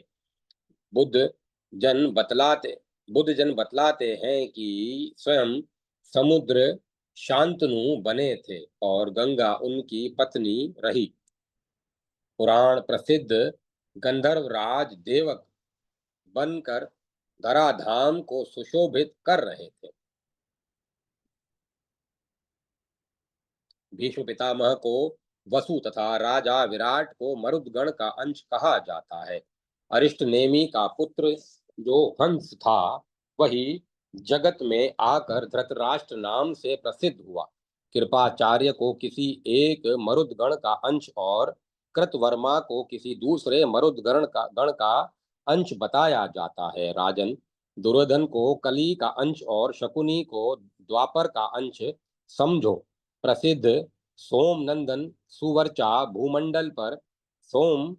बुद्ध जन बतलाते बुद्ध जन बतलाते हैं कि स्वयं समुद्र शांतनु बने थे और गंगा उनकी पत्नी रही। पुराण प्रसिद्ध गंधर्वराज देवक बनकर धराधाम को सुशोभित कर रहे थे। भीष्म पितामह को वसु तथा राजा विराट को मरुदगण का अंश कहा जाता है। अरिष्ट नेमि का पुत्र जो हंस था, वही जगत में आकर धृतराष्ट्र नाम से प्रसिद्ध हुआ। कृपाचार्य को किसी एक मरुदगण का अंश और कृतवर्मा को किसी दूसरे मरुदगण का अंश बताया जाता है। राजन, दुर्योधन को कली का अंश और शकुनी को द्वापर का अंश समझो। प्रसिद्ध सोमनंदन सुवर्चा भूमंडल पर सोम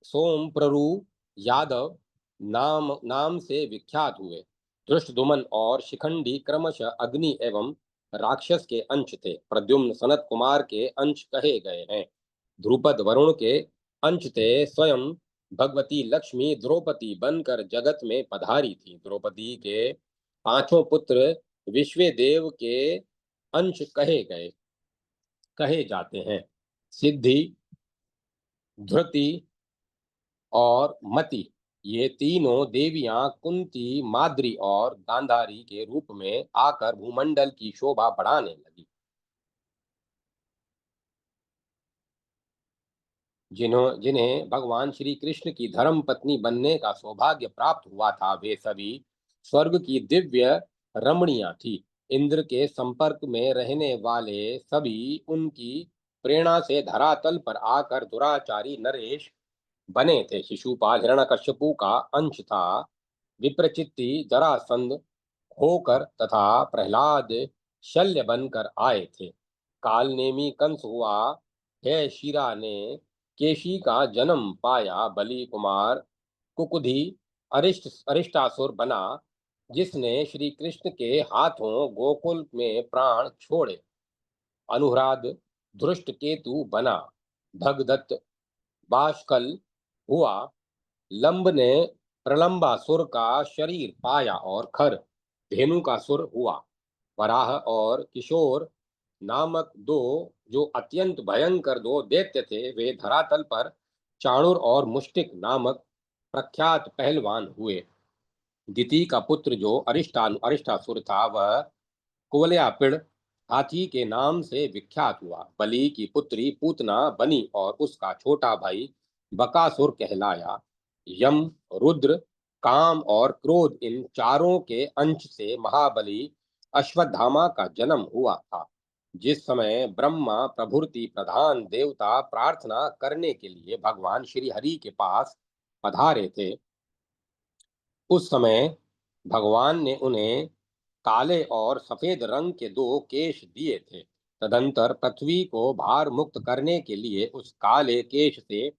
सोम प्ररु यादव नाम से विख्यात हुए। धृष्टद्युम्न और शिखंडी क्रमशः अग्नि एवं राक्षस के अंश थे। प्रद्युम्न सनत कुमार के अंश कहे गए हैं। ध्रुपद वरुण के अंश थे। स्वयं भगवती लक्ष्मी द्रौपदी बनकर जगत में पधारी थी। द्रौपदी के 5 पुत्र विश्वदेव के अंश कहे जाते हैं। सिद्धि, धृति और मति, ये तीनों देवियां कुंती, माद्री और गांधारी के रूप में आकर भूमंडल की शोभा बढ़ाने लगी। जिन्हें भगवान श्री कृष्ण की धर्म पत्नी बनने का सौभाग्य प्राप्त हुआ था, वे सभी स्वर्ग की दिव्य रमणियां थी। इंद्र के संपर्क में रहने वाले सभी उनकी प्रेरणा से धरातल पर आकर दुराचारी नरेश बने थे। शिशुपाल हिरण्यकश्यपु का अंश था। विप्रचित्ति जरासंध होकर तथा प्रहलाद शल्य बनकर आए थे। कालनेमी कंस हुआ है। शिरा ने केशी का जन्म पाया। बलि कुमार कुकुधी अरिष्टासुर बना। जिसने श्री कृष्ण के हाथों गोकुल में प्राण छोड़े। अनुराध धृष्ट केतु बना, भगदत्त बाष्कल हुआ, लंब ने प्रलंबासुर का शरीर पाया और खर धेनु का सुर हुआ। वराह और किशोर नामक दो जो अत्यंत भयंकर दो दैत्य थे, वे धरातल पर चाणुर और मुष्टिक नामक प्रख्यात पहलवान हुए। दिति का पुत्र जो अरिष्टासुर था, वह कुवलयापिड़ हाथी के नाम से विख्यात हुआ। बलि की पुत्री पूतना बनी और उसका छोटा भाई बकासुर कहलाया। यम, रुद्र, काम और क्रोध, इन चारों के अंश से महाबली अश्वत्थामा का जन्म हुआ था। जिस समय ब्रह्मा प्रभृति प्रधान देवता प्रार्थना करने के लिए भगवान श्री हरि के पास पधारे थे, उस समय भगवान ने उन्हें काले और सफेद रंग के दो केश दिए थे। तदंतर पृथ्वी को भार मुक्त करने के लिए उस काले केश से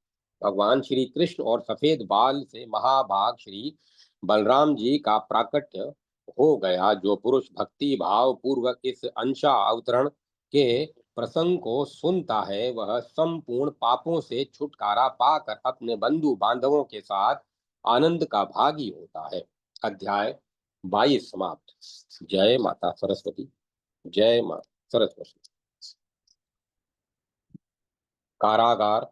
भगवान श्री कृष्ण और सफेद बाल से महाभाग श्री बलराम जी का प्राकट्य हो गया। जो पुरुष भक्ति भाव पूर्वक इस अंशा अवतरण के प्रसंग को सुनता है, वह संपूर्ण पापों से छुटकारा पाकर अपने बंधु बांधवों के साथ आनंद का भागी होता है। अध्याय 22 समाप्त। जय माता सरस्वती। जय माता सरस्वती। कारागार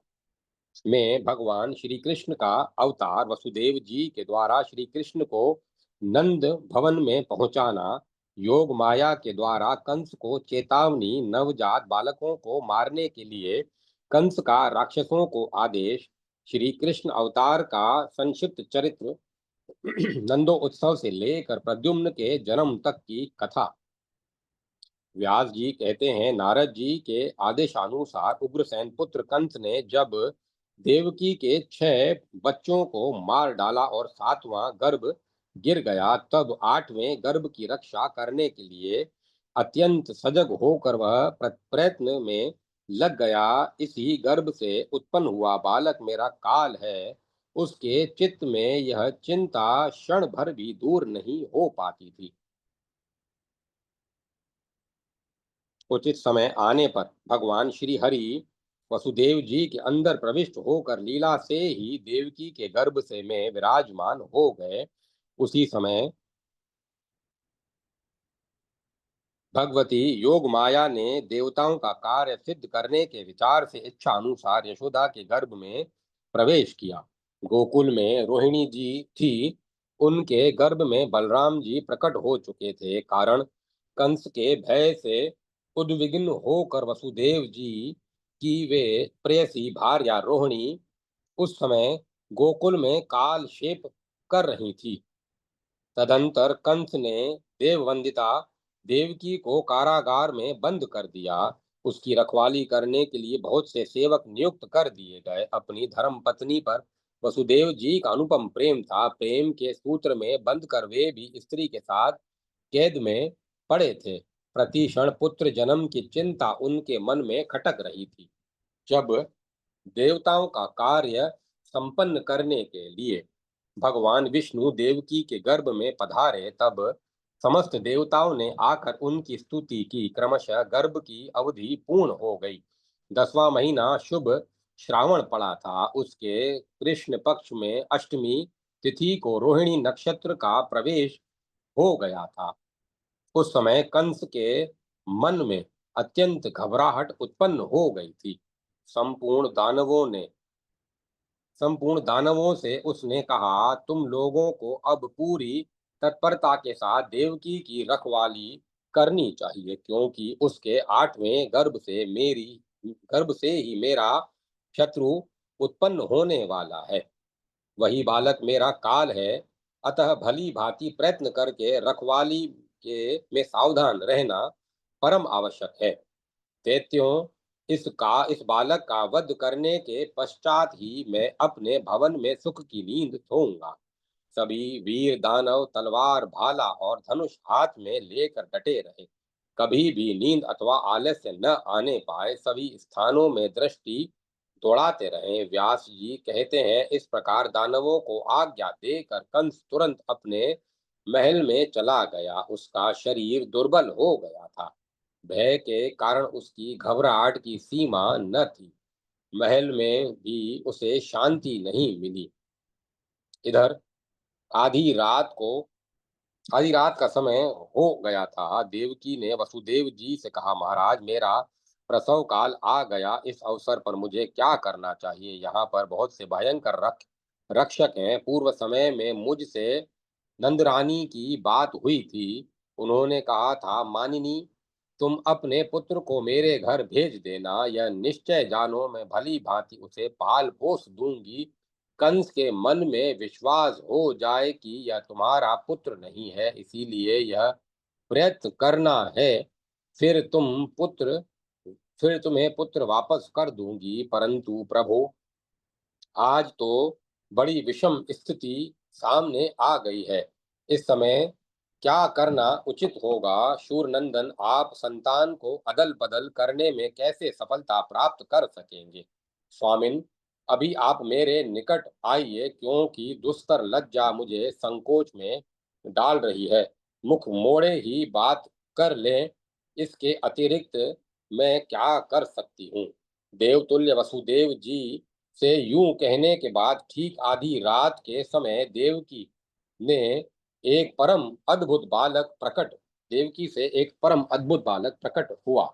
में भगवान श्री कृष्ण का अवतार वसुदेव जी के द्वारा श्री कृष्ण को नंद भवन में पहुंचाना, योग माया के द्वारा कंस को चेतावनी, नवजात बालकों को मारने के लिए कंस का राक्षसों को आदेश, श्री कृष्ण अवतार का संक्षिप्त चरित्र, नंदो उत्सव से लेकर प्रद्युम्न के जन्म तक की कथा। व्यास जी कहते हैं, नारद जी के आदेशानुसार उग्रसेन पुत्र कंस ने जब देवकी के 6 बच्चों को मार डाला और 7वां गर्भ गिर गया, तब 8वें गर्भ की रक्षा करने के लिए अत्यंत सजग होकर वह प्रयत्न में लग गया। इसी गर्भ से उत्पन्न हुआ बालक मेरा काल है। उसके चित्त में यह चिंता क्षण भर भी दूर नहीं हो पाती थी। उचित समय आने पर भगवान श्री हरि वसुदेव जी के अंदर प्रविष्ट होकर लीला से ही देवकी के गर्भ से में विराजमान हो गए। उसी समय भगवती योग माया ने देवताओं का कार्य सिद्ध करने के विचार से इच्छा अनुसार यशोदा के गर्भ में प्रवेश किया। गोकुल में रोहिणी जी थी, उनके गर्भ में बलराम जी प्रकट हो चुके थे। कारण कंस के भय से उद्विग्न होकर वसुदेव जी की वे प्रेयसी भार्या रोहिणी उस समय गोकुल में कालक्षेप कर रही थी। तदंतर कंस ने देववंदिता देवकी को कारागार में बंद कर दिया। उसकी रखवाली करने के लिए बहुत से सेवक नियुक्त कर दिए गए। अपनी धर्म पत्नी पर वसुदेव जी का अनुपम प्रेम था। प्रेम के सूत्र में बंध कर वे भी स्त्री के साथ कैद में पड़े थे। प्रति क्षण पुत्र जन्म की चिंता उनके मन में खटक रही थी। जब देवताओं का कार्य संपन्न करने के लिए भगवान विष्णु देवकी के गर्भ में पधारे, तब समस्त देवताओं ने आकर उनकी स्तुति की। क्रमशः गर्भ की अवधि पूर्ण हो गई। 10वां महीना शुभ श्रावण पड़ा था। उसके कृष्ण पक्ष में अष्टमी तिथि को रोहिणी नक्षत्र का प्रवेश हो गया था। उस समय कंस के मन में अत्यंत घबराहट उत्पन्न हो गई थी। संपूर्ण दानवों से उसने कहा, तुम लोगों को अब पूरी तत्परता के साथ देवकी की रखवाली करनी चाहिए, क्योंकि उसके 8वें गर्भ से ही मेरा शत्रु उत्पन्न होने वाला है। वही बालक मेरा काल है। अतः भली भांति प्रयत्न करके रखवाली के में सावधान रहना परम आवश्यक है। दैत्यों, इस बालक का वध करने के पश्चात ही मैं अपने भवन में सुख की नींद सोऊंगा। सभी वीर दानव तलवार भाला और धनुष हाथ में लेकर डटे रहे, कभी भी नींद अथवा आलस्य न आने पाए, सभी स्थानों में दृष्टि दौड़ाते रहे। व्यास जी कहते हैं, इस प्रकार दानवों को आज्ञा देकर कंस तुरंत अपने महल में चला गया। उसका शरीर दुर्बल हो गया था। भय के कारण उसकी घबराहट की सीमा न थी। महल में भी उसे शांति नहीं मिली। इधर आधी रात को आधी रात का समय हो गया था। देवकी ने वसुदेव जी से कहा, महाराज, मेरा प्रसव काल आ गया। इस अवसर पर मुझे क्या करना चाहिए? यहाँ पर बहुत से भयंकर रक्षक हैं। पूर्व समय में मुझसे नंदरानी की बात हुई थी। उन्होंने कहा था, मानिनी, तुम अपने पुत्र को मेरे घर भेज देना। यह निश्चय जानो, मैं भली भांति उसे पाल पोस दूंगी। कंस के मन में विश्वास हो जाए कि यह तुम्हारा पुत्र नहीं है, इसीलिए यह प्रयत्न करना है। फिर तुम पुत्र फिर तुम्हें पुत्र वापस कर दूंगी। परंतु प्रभु, आज तो बड़ी विषम स्थिति सामने आ गई है। इस समय क्या करना उचित होगा? शूरनंदन, आप संतान को अदल बदल करने में कैसे सफलता प्राप्त कर सकेंगे? स्वामिन, अभी आप मेरे निकट आइए, क्योंकि दुस्तर लज्जा मुझे संकोच में डाल रही है। मुख मोड़े ही बात कर लें, इसके अतिरिक्त मैं क्या कर सकती हूँ? देवतुल्य वसुदेव जी से यूं कहने के बाद ठीक आधी रात के समय ने एक परम अद्भुत बालक प्रकट देवकी से एक परम अद्भुत बालक प्रकट हुआ।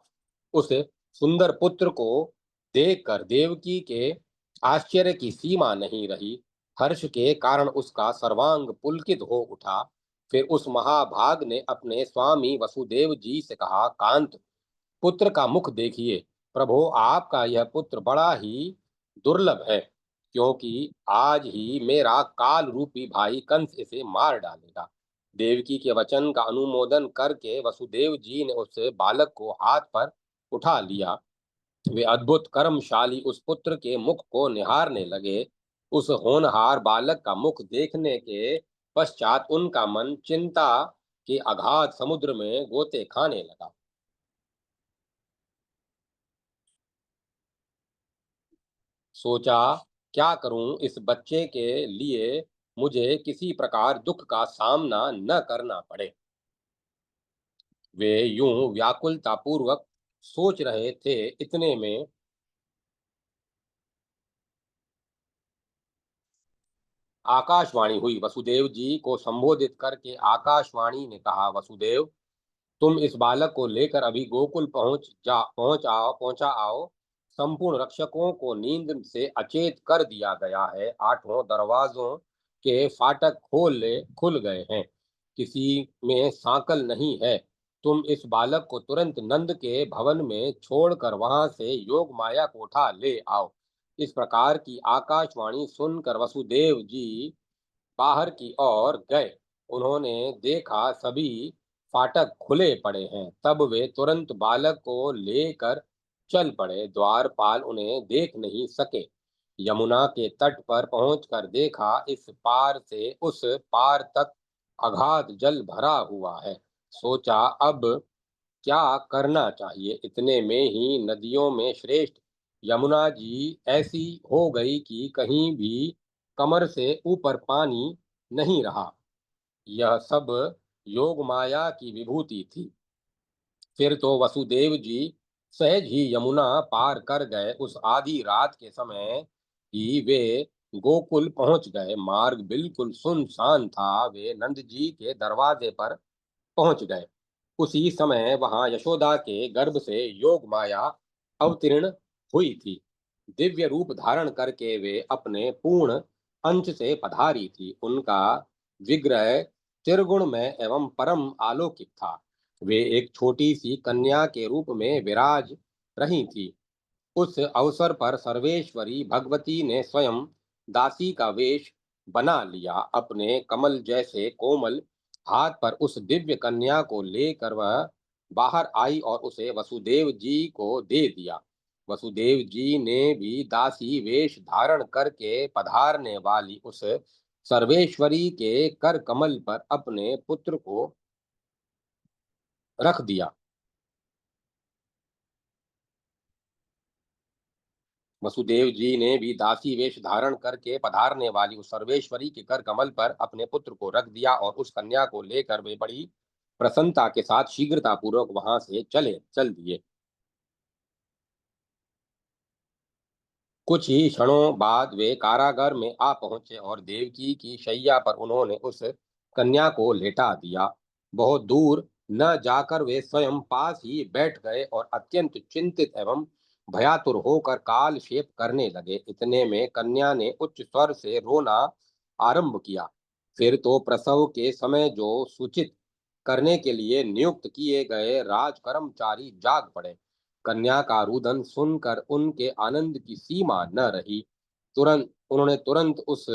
उस सुंदर पुत्र को देखकर देवकी के आश्चर्य की सीमा नहीं रही। हर्ष के कारण उसका सर्वांग पुलकित हो उठा। फिर उस महाभाग ने अपने स्वामी वसुदेव जी से कहा, कांत, पुत्र का मुख देखिए। प्रभो, आपका यह पुत्र बड़ा ही दुर्लभ है, क्योंकि आज ही मेरा काल रूपी भाई कंस इसे मार डालेगा। देवकी के वचन का अनुमोदन करके वसुदेव जी ने उस बालक को हाथ पर उठा लिया। वे अद्भुत कर्मशाली उस पुत्र के मुख को निहारने लगे। उस होनहार बालक का मुख देखने के पश्चात उनका मन चिंता के अगाध समुद्र में गोते खाने लगा। सोचा, क्या करूं इस बच्चे के लिए मुझे किसी प्रकार दुख का सामना न करना पड़े। वे यूं व्याकुलता पूर्वक सोच रहे थे, इतने में आकाशवाणी हुई। वसुदेव जी को संबोधित करके आकाशवाणी ने कहा, वसुदेव, तुम इस बालक को लेकर अभी गोकुल पहुंचा आओ। संपूर्ण रक्षकों को नींद से अचेत कर दिया गया है। आठों दरवाजों के फाटक खुल गए हैं। किसी में सांकल नहीं है। तुम इस बालक को तुरंत नंद के भवन में छोड़कर वहां से योग माया को उठा ले आओ। इस प्रकार की आकाशवाणी सुनकर वसुदेव जी बाहर की ओर गए। उन्होंने देखा सभी फाटक खुले पड़े हैं। तब वे तुरंत बालक को लेकर चल पड़े। द्वारपाल उन्हें देख नहीं सके। यमुना के तट पर पहुंचकर देखा, इस पार से उस पार तक अगाध जल भरा हुआ है। सोचा, अब क्या करना चाहिए? इतने में ही नदियों में श्रेष्ठ यमुना जी ऐसी हो गई कि कहीं भी कमर से ऊपर पानी नहीं रहा। यह सब योग माया की विभूति थी। फिर तो वसुदेव जी सहज ही यमुना पार कर गए। उस आधी रात के समय ही वे गोकुल पहुंच गए। मार्ग बिल्कुल सुनसान था। वे नंद जी के दरवाजे पर पहुंच गए। उसी समय वहां यशोदा के गर्भ से योग माया अवतीर्ण हुई थी। दिव्य रूप धारण करके वे अपने पूर्ण अंश से पधारी थी। उनका विग्रह त्रिगुण में एवं परम आलोकित था। वे एक छोटी सी कन्या के रूप में विराज रही थी। उस अवसर पर सर्वेश्वरी भगवती ने स्वयं दासी का वेश बना लिया। अपने कमल जैसे कोमल हाथ पर उस दिव्य कन्या को लेकर वह बाहर आई और उसे वसुदेव जी को दे दिया। वसुदेव जी ने भी दासी वेश धारण करके पधारने वाली उस सर्वेश्वरी के कर कमल पर अपने पुत्र को रख दिया। वसुदेव जी ने भी दासी वेश धारण करके पधारने वाली उस सर्वेश्वरी के कर कमल पर अपने पुत्र को रख दिया और उस कन्या को लेकर वे बड़ी प्रसन्नता के साथ शीघ्रता पूर्वक वहां से चल दिए। कुछ ही क्षणों बाद वे कारागार में आ पहुंचे और देवकी की शैया पर उन्होंने उस कन्या को लेटा दिया। बहुत दूर न जाकर वे स्वयं पास ही बैठ गए और अत्यंत चिंतित एवं भयातुर होकर कालक्षेप करने लगे। इतने में कन्या ने उच्च स्वर से रोना आरंभ किया। फिर तो प्रसव के समय जो सूचित करने के लिए नियुक्त किए गए राज कर्मचारी जाग पड़े। कन्या का रुदन सुनकर उनके आनंद की सीमा न रही। तुरंत उस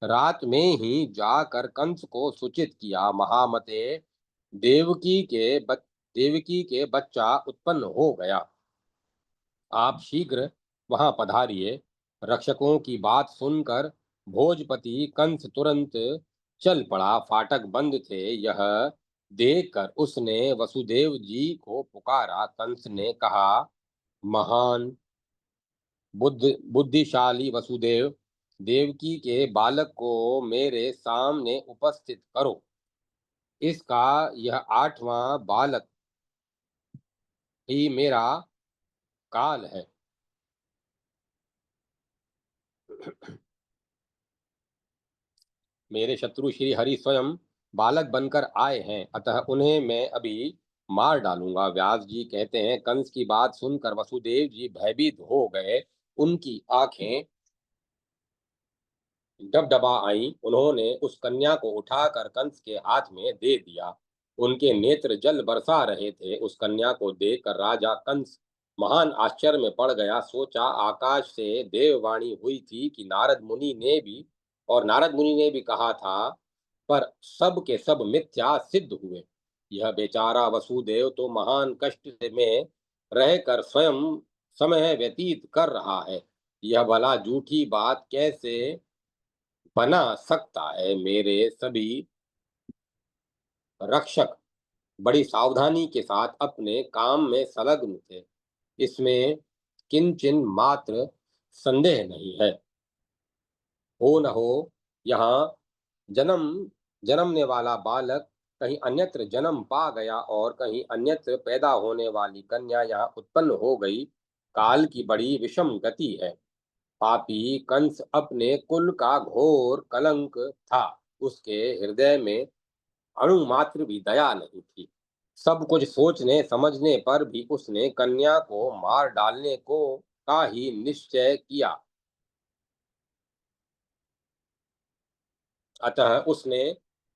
रात में ही जाकर कंस को सूचित किया, महामते, देवकी के बच देवकी के बच्चा उत्पन्न हो गया। आप शीघ्र वहां पधारिए। रक्षकों की बात सुनकर भोजपति कंस तुरंत चल पड़ा। फाटक बंद थे, यह देखकर उसने वसुदेव जी को पुकारा। कंस ने कहा, महान बुद्धिशाली वसुदेव, देवकी के बालक को मेरे सामने उपस्थित करो। इसका यह 8वां बालक ही मेरा काल है। मेरे शत्रु श्री हरि स्वयं बालक बनकर आए हैं, अतः उन्हें मैं अभी मार डालूंगा। व्यास जी कहते हैं, कंस की बात सुनकर वसुदेव जी भयभीत हो गए। उनकी आंखें डबडबा आई। उन्होंने उस कन्या को उठाकर कंस के हाथ में दे दिया। उनके नेत्र जल बरसा रहे थे। उस कन्या को देखकर राजा कंस महान आश्चर्य में पड़ गया। सोचा, आकाश से देववाणी हुई थी कि नारद मुनि ने भी कहा था, पर सब के सब मिथ्या सिद्ध हुए। यह बेचारा वसुदेव तो महान कष्ट में रहकर स्वयं समय व्यतीत कर रहा है। यह भला झूठी बात कैसे बना सकता है। मेरे सभी रक्षक बड़ी सावधानी के साथ अपने काम में संलग्न थे, इसमें किंचन मात्र संदेह नहीं है। हो न हो यहाँ जन्म जन्मने वाला बालक कहीं अन्यत्र जन्म पा गया और कहीं अन्यत्र पैदा होने वाली कन्या यहाँ उत्पन्न हो गई। काल की बड़ी विषम गति है। पापी कंस अपने कुल का घोर कलंक था। उसके हृदय में अणु मात्र भी दया नहीं थी। सब कुछ सोचने समझने पर भी उसने कन्या को मार डालने को का ही निश्चय किया। अतः उसने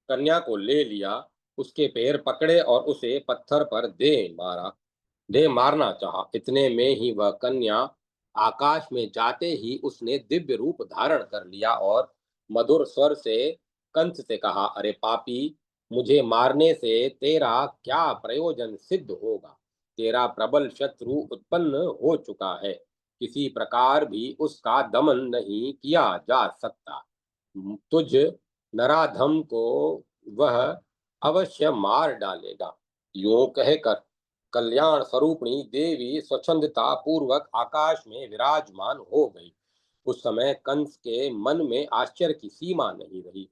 कन्या को ले लिया, उसके पैर पकड़े और उसे पत्थर पर दे मारना चाहा। इतने में ही वह कन्या आकाश में जाते ही उसने दिव्य रूप धारण कर लिया और मधुर स्वर से कंस से कहा, अरे पापी, मुझे मारने से तेरा क्या प्रयोजन सिद्ध होगा। तेरा प्रबल शत्रु उत्पन्न हो चुका है, किसी प्रकार भी उसका दमन नहीं किया जा सकता। तुझ नराधम को वह अवश्य मार डालेगा। यूं कहकर कल्याण स्वरूपिणी देवी स्वच्छंदता पूर्वक आकाश में विराजमान हो गई। उस समय कंस के मन में आश्चर्य की सीमा नहीं रही।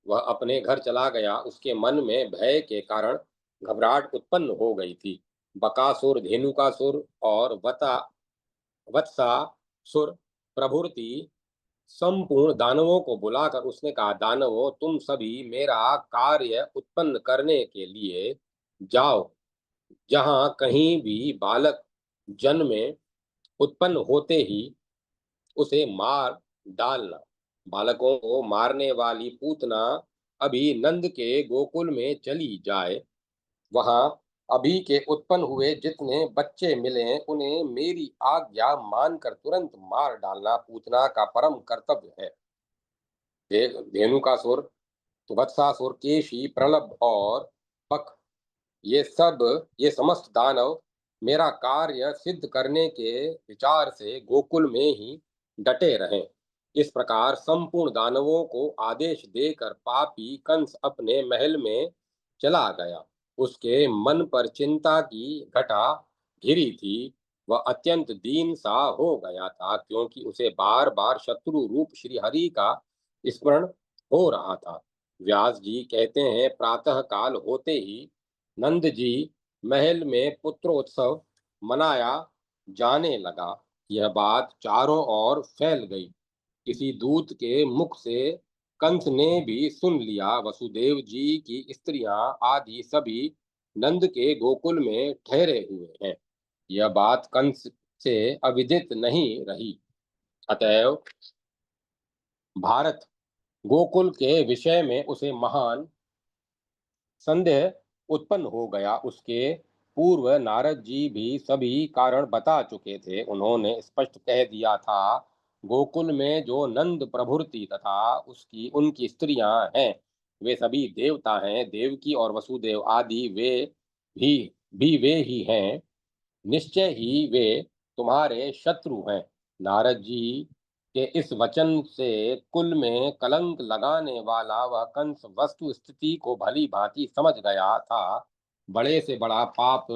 वह अपने घर चला गया। उसके मन में भय के कारण घबराहट उत्पन्न हो गई थी। बकासुर, धेनुकासुर और वत्सासुर प्रभृति संपूर्ण दानवों को बुलाकर उसने कहा, दानवों, तुम सभी मेरा कार्य उत्पन्न करने के लिए जाओ। जहां कहीं भी बालक जन्मे, उत्पन्न होते ही उसे मार डालना। बालकों को मारने वाली पूतना अभी नंद के गोकुल में चली जाए। वहां अभी के उत्पन्न हुए जितने बच्चे मिले, उन्हें मेरी आज्ञा मानकर तुरंत मार डालना पूतना का परम कर्तव्य है। धेनुकासुर, वत्सासुर, केशी, प्रलभ और पक, ये समस्त दानव मेरा कार्य सिद्ध करने के विचार से गोकुल में ही डटे रहें। इस प्रकार संपूर्ण दानवों को आदेश देकर पापी कंस अपने महल में चला गया। उसके मन पर चिंता की घटा घिरी थी। वह अत्यंत दीन सा हो गया था, क्योंकि उसे बार बार शत्रु रूप श्री हरि का स्मरण हो रहा था। व्यास जी कहते हैं, प्रातः काल होते ही नंद जी महल में पुत्रोत्सव मनाया जाने लगा। यह बात चारों ओर फैल गई। किसी दूत के मुख से कंस ने भी सुन लिया। वसुदेव जी की स्त्रियां आदि सभी नंद के गोकुल में ठहरे हुए हैं। यह बात कंस से अविदित नहीं रही। अतएव भारत गोकुल के विषय में उसे महान संदेह उत्पन्न हो गया। उसके पूर्व नारद जी भी सभी कारण बता चुके थे। उन्होंने स्पष्ट कह दिया था, गोकुल में जो नंद प्रभुति तथा उसकी उनकी स्त्रियां हैं, वे सभी देवता हैं। देवकी और वसुदेव आदि वे भी वे ही हैं। निश्चय ही वे तुम्हारे शत्रु हैं। नारद जी के इस वचन से कुल में कलंक लगाने वाला वह कंस वस्तु स्थिति को भली भांति समझ गया था। बड़े से बड़ा पाप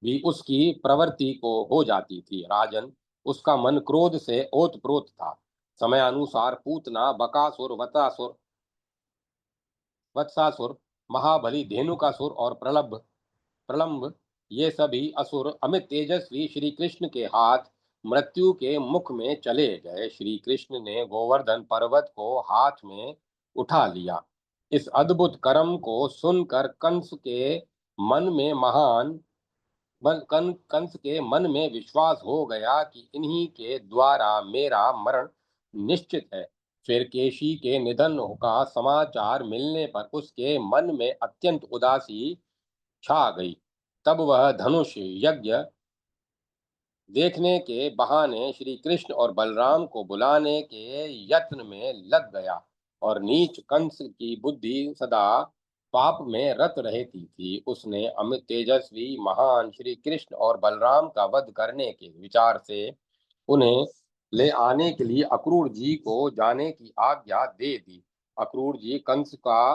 भी उसकी प्रवृत्ति को हो जाती थी। राजन, उसका मन क्रोध से ओतप्रोत था। समयानुसार पूतना, बकासुर, वत्सासुर, महाबली, धेनुकासुर और प्रलंब, ये सभी असुर अमित तेजस्वी श्री कृष्ण के हाथ मृत्यु के मुख में चले गए। श्री कृष्ण ने गोवर्धन पर्वत को हाथ में उठा लिया। इस अद्भुत कर्म को सुनकर कंस के मन में विश्वास हो गया कि इन्हीं के द्वारा मेरा मरण निश्चित है। फिर केशी के निधन का समाचार मिलने पर उसके मन में अत्यंत उदासी छा गई। तब वह धनुष यज्ञ देखने के बहाने श्री कृष्ण और बलराम को बुलाने के यत्न में लग गया। और नीच कंस की बुद्धि सदा पाप में रत रहती थी। उसने अमित तेजस्वी महान श्री कृष्ण और बलराम का वध करने के विचार से उन्हें ले आने के लिए अक्रूर जी को जाने की आज्ञा दे दी। अक्रूर जी कंस का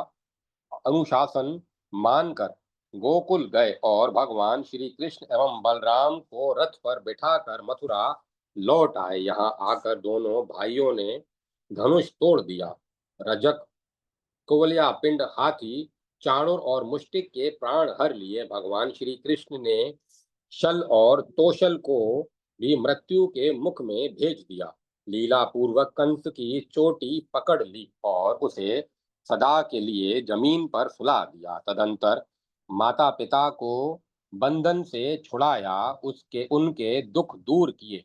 अनुशासन मानकर गोकुल गए और भगवान श्री कृष्ण एवं बलराम को रथ पर बिठाकर मथुरा लौट आए। यहाँ आकर दोनों भाइयों ने धनुष तोड़ दिया। रजक, कुवलया, पिंड, हाथी, चाणूर और मुष्टिक के प्राण हर लिए। भगवान श्री कृष्ण ने शल और तोशल को भी मृत्यु के मुख में भेज दिया। लीला पूर्वक कंस की चोटी पकड़ ली और उसे सदा के लिए जमीन पर सुला दिया। तदंतर माता पिता को बंधन से छुड़ाया, उसके उनके दुख दूर किए।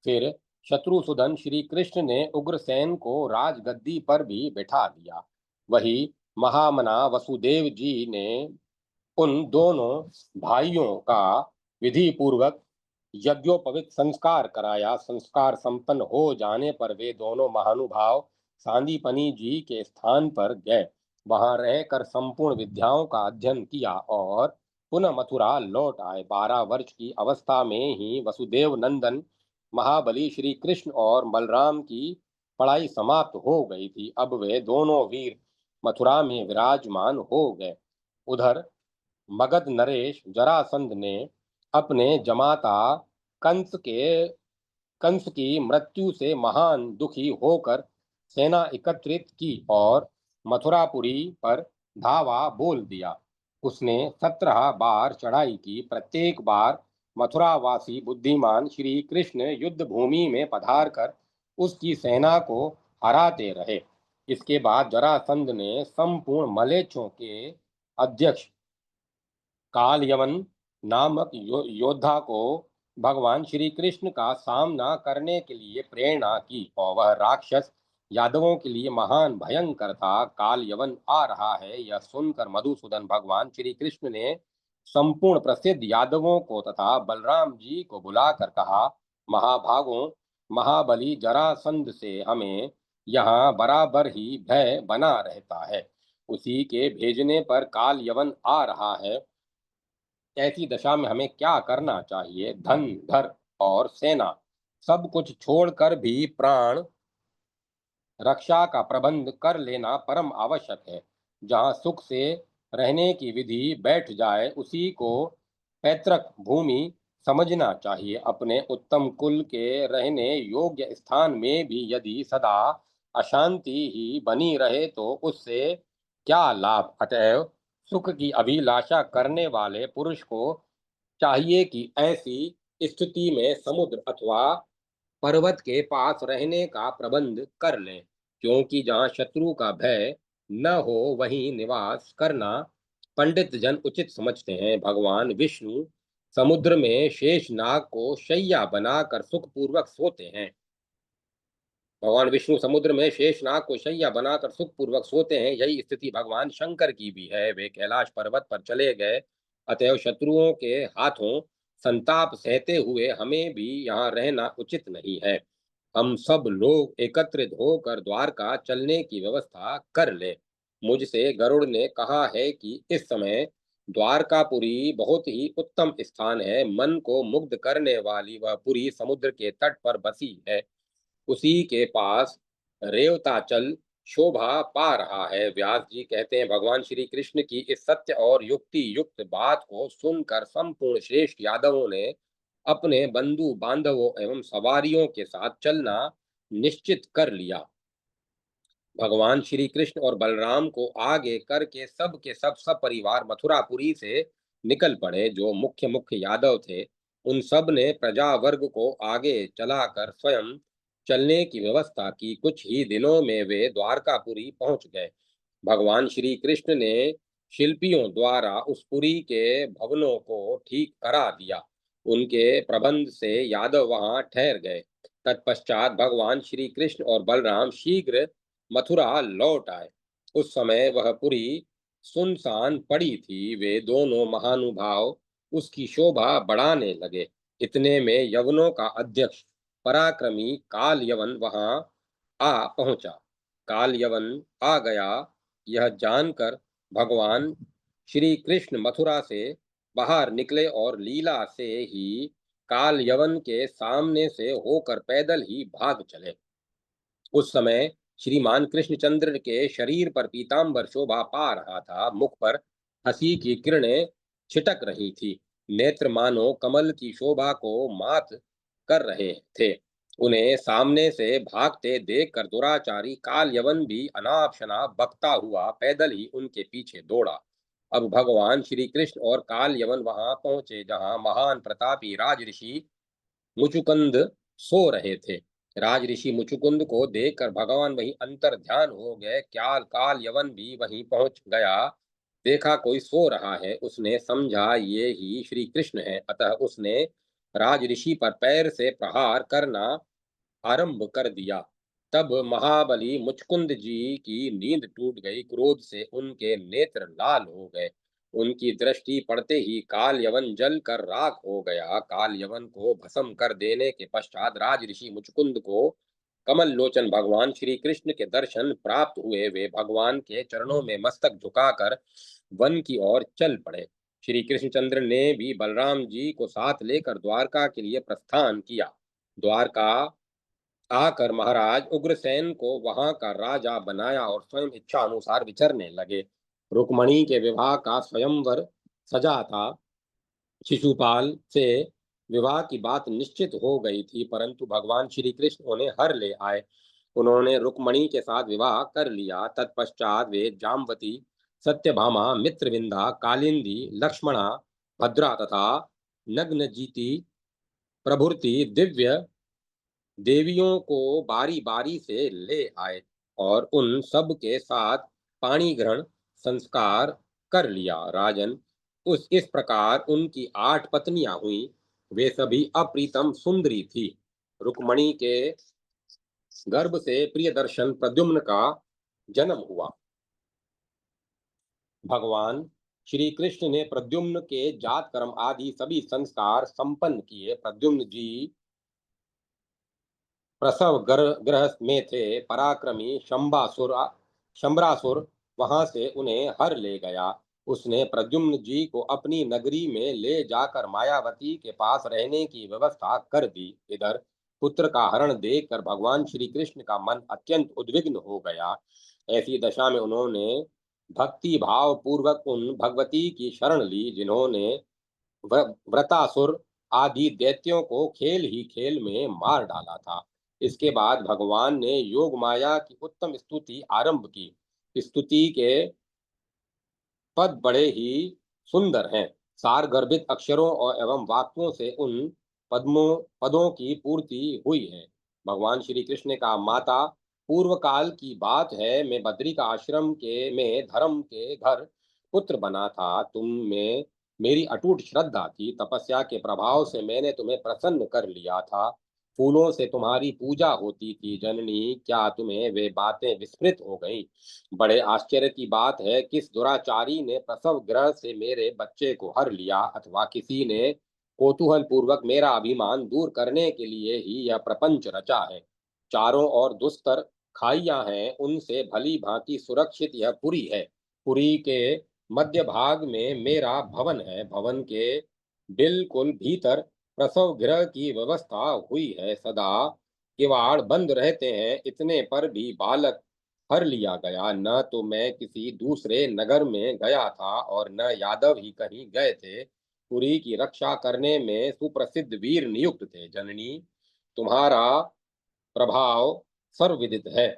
फिर शत्रुसूदन श्री कृष्ण ने उग्रसेन को राजगद्दी पर भी बिठा दिया। वही महामना वसुदेव जी ने उन दोनों भाइयों का विधि पूर्वक यज्ञोपवीत संस्कार कराया। संस्कार संपन्न हो जाने पर वे दोनों महानुभाव सांदीपनी जी के स्थान पर गए। वहां रहकर संपूर्ण विद्याओं का अध्ययन किया और पुनः मथुरा लौट आए। 12 वर्ष की अवस्था में ही वसुदेव नंदन महाबली श्री कृष्ण और बलराम की पढ़ाई समाप्त हो गई थी। अब वे दोनों वीर मथुरा में विराजमान हो गए। उधर मगध नरेश जरासंध ने अपने जमाता कंस के कंस की मृत्यु से महान दुखी होकर सेना एकत्रित की और मथुरापुरी पर धावा बोल दिया। उसने 17 बार चढ़ाई की। प्रत्येक बार मथुरावासी बुद्धिमान श्री कृष्ण युद्ध भूमि में पधार कर उसकी सेना को हराते रहे। इसके बाद जरासंध ने संपूर्ण मलेच्छों के अध्यक्ष काल यवन नामक योद्धा को भगवान श्री कृष्ण का सामना करने के लिए प्रेरणा की। और वह राक्षस यादवों के लिए महान भयंकर था। काल यवन आ रहा है, यह सुनकर मधुसूदन भगवान श्री कृष्ण ने संपूर्ण प्रसिद्ध यादवों को तथा बलराम जी को बुलाकर कहा, महाभागों, महाबली जरासंध से हमें यहाँ बराबर ही भय बना रहता है। उसी के भेजने पर काल यवन आ रहा है। ऐसी दशा में हमें क्या करना चाहिए? धन, घर और सेना सब कुछ छोड़कर भी प्राण रक्षा का प्रबंध कर लेना परम आवश्यक है। जहाँ सुख से रहने की विधि बैठ जाए उसी को पैतृक भूमि समझना चाहिए। अपने उत्तम कुल के रहने योग्य स्थान में भी यदि सदा अशांति ही बनी रहे तो उससे क्या लाभ। अतएव सुख की अभिलाषा करने वाले पुरुष को चाहिए कि ऐसी स्थिति में समुद्र अथवा पर्वत के पास रहने का प्रबंध कर लें, क्योंकि जहाँ शत्रु का भय न हो वहीं निवास करना पंडित जन उचित समझते हैं। भगवान विष्णु समुद्र में शेष नाग को शैया बनाकर सुखपूर्वक सोते हैं। भगवान विष्णु समुद्र में शेषनाग को शैया बनाकर सुखपूर्वक सोते हैं। यही स्थिति भगवान शंकर की भी है। वे कैलाश पर्वत पर चले गए, अतएव शत्रुओं के हाथों संताप सहते हुए हमें भी यहाँ रहना उचित नहीं है। हम सब लोग एकत्रित होकर द्वारका चलने की व्यवस्था कर ले। मुझसे गरुड़ ने कहा है कि इस समय द्वारकापुरी बहुत ही उत्तम स्थान है। मन को मुग्ध करने वाली वह पुरी समुद्र के तट पर बसी है। उसी के पास रेवताचल शोभा पा रहा है। व्यास जी कहते हैं, भगवान श्री कृष्ण की इस सत्य और युक्ति युक्त बात को सुनकर संपूर्ण श्रेष्ठ यादवों ने अपने बंधु बांधवों एवं सवारियों के साथ चलना निश्चित कर लिया। भगवान श्री कृष्ण और बलराम को आगे करके सब के सब परिवार मथुरापुरी से निकल पड़े। जो मुख्य मुख्य यादव थे उन सब ने प्रजा वर्ग को आगे चलाकर स्वयं चलने की व्यवस्था की। कुछ ही दिनों में वे द्वारकापुरी पहुंच गए। भगवान श्री कृष्ण ने शिल्पियों द्वारा उस पुरी के भवनों को ठीक करा दिया। उनके प्रबंध से यादव वहां ठहर गए। तत्पश्चात भगवान श्री कृष्ण और बलराम शीघ्र मथुरा लौट आए। उस समय वह पुरी सुनसान पड़ी थी। वे दोनों महानुभाव उसकी शोभा बढ़ाने लगे। इतने में यवनों का अध्यक्ष पराक्रमी काल यवन वहां आ पहुंचा। काल यवन आ गया यह जानकर भगवान श्री कृष्ण मथुरा से बाहर निकले और लीला से ही काल यवन के सामने से होकर पैदल ही भाग चले। उस समय श्रीमान कृष्णचंद्र के शरीर पर पीतांबर शोभा पा रहा था। मुख पर हंसी की किरणें छिटक रही थी। नेत्र मानो कमल की शोभा को मात कर रहे थे। उन्हें सामने से भागते देखकर दुराचारी काल यवन भी अनाप शनाप बकता हुआ पैदल ही उनके पीछे दौड़ा। अब भगवान श्री कृष्ण और काल यवन वहां पहुंचे जहां महान प्रतापी राजऋषि मुचुकुंद सो रहे थे। राज ऋषि मुचुकुंद को देखकर भगवान वहीं अंतर ध्यान हो गए। क्या काल यवन भी वहीं पहुंच गया। देखा कोई सो रहा है, उसने समझा ये ही श्री कृष्ण है। अतः उसने राज ऋषि पर पैर से प्रहार करना आरंभ कर दिया। तब महाबली मुचकुंद जी की नींद टूट गई। क्रोध से उनके नेत्र लाल हो गए। उनकी दृष्टि पड़ते ही काल यवन जल कर राख हो गया। काल यवन को भस्म कर देने के पश्चात राज ऋषि मुचकुंद को कमल लोचन भगवान श्री कृष्ण के दर्शन प्राप्त हुए। वे भगवान के चरणों में मस्तक झुकाकर वन की ओर चल पड़े। श्री कृष्णचंद्र ने भी बलराम जी को साथ लेकर द्वारका के लिए प्रस्थान किया। द्वारका आकर महाराज उग्रसेन को वहां का राजा बनाया और स्वयं इच्छा अनुसार विचरने लगे। रुक्मणी के विवाह का स्वयंवर सजा था। शिशुपाल से विवाह की बात निश्चित हो गई थी, परंतु भगवान श्री कृष्ण उन्हें हर ले आए। उन्होंने रुक्मणी के साथ विवाह कर लिया। तत्पश्चात वे जामवती, सत्यभामा, मित्रविंदा, कालिंदी, लक्ष्मणा, भद्रा तथा नग्नजीति प्रभृति दिव्य देवियों को बारी बारी से ले आए और उन सब के साथ पाणी ग्रहण संस्कार कर लिया। राजन, उस इस प्रकार उनकी 8 पत्नियां हुई। वे सभी अप्रीतम सुंदरी थी। रुक्मणी के गर्भ से प्रियदर्शन प्रद्युम्न का जन्म हुआ। भगवान श्री कृष्ण ने प्रद्युम्न के जात कर्म आदि सभी संस्कार संपन्न किए। प्रद्युम्न जी प्रसव गृह में थे। पराक्रमी शंबरासुर वहां से उन्हें हर ले गया। उसने प्रद्युम्न जी को अपनी नगरी में ले जाकर मायावती के पास रहने की व्यवस्था कर दी। इधर पुत्र का हरण देखकर भगवान श्री कृष्ण का मन अत्यंत उद्विग्न हो गया। ऐसी दशा में उन्होंने भक्ति भाव पूर्वक उन भगवती की शरण ली जिन्होंने व्रतासुर आदि दैत्यों को खेल ही खेल में मार डाला था। इसके बाद भगवान ने योग माया की उत्तम स्तुति आरंभ की। स्तुति के पद बड़े ही सुंदर हैं। सार गर्भित अक्षरों और एवं वाक्यों से उन पदों की पूर्ति हुई है। भगवान श्री कृष्ण का माता पूर्व काल की बात है, मैं बद्री का आश्रम के में धर्म के घर पुत्र बना था। तुम में मेरी अटूट श्रद्धा थी। तपस्या के प्रभाव से मैंने तुम्हें प्रसन्न कर लिया था। फूलों से तुम्हारी पूजा होती थी जननी, क्या तुम्हें वे बातें विस्मृत हो गईं? बड़े आश्चर्य की बात है, किस दुराचारी ने प्रसव ग्रह से मेरे बच्चे को हर लिया, अथवा किसी ने कौतूहल पूर्वक मेरा अभिमान दूर करने के लिए ही यह प्रपंच रचा है। चारों ओर दुस्तर खाइयां हैं, उनसे भली भांति सुरक्षित यह पुरी है। पुरी के मध्य भाग में मेरा भवन है। भवन के बिल्कुल भीतर प्रसव गृह की व्यवस्था हुई है। सदा किवाड़ बंद रहते हैं, इतने पर भी बालक हर लिया गया। न तो मैं किसी दूसरे नगर में गया था और न यादव ही कहीं गए थे। पुरी की रक्षा करने में सुप्रसिद्ध वीर नियुक्त थे। जननी, तुम्हारा प्रभाव सर्वविदित है।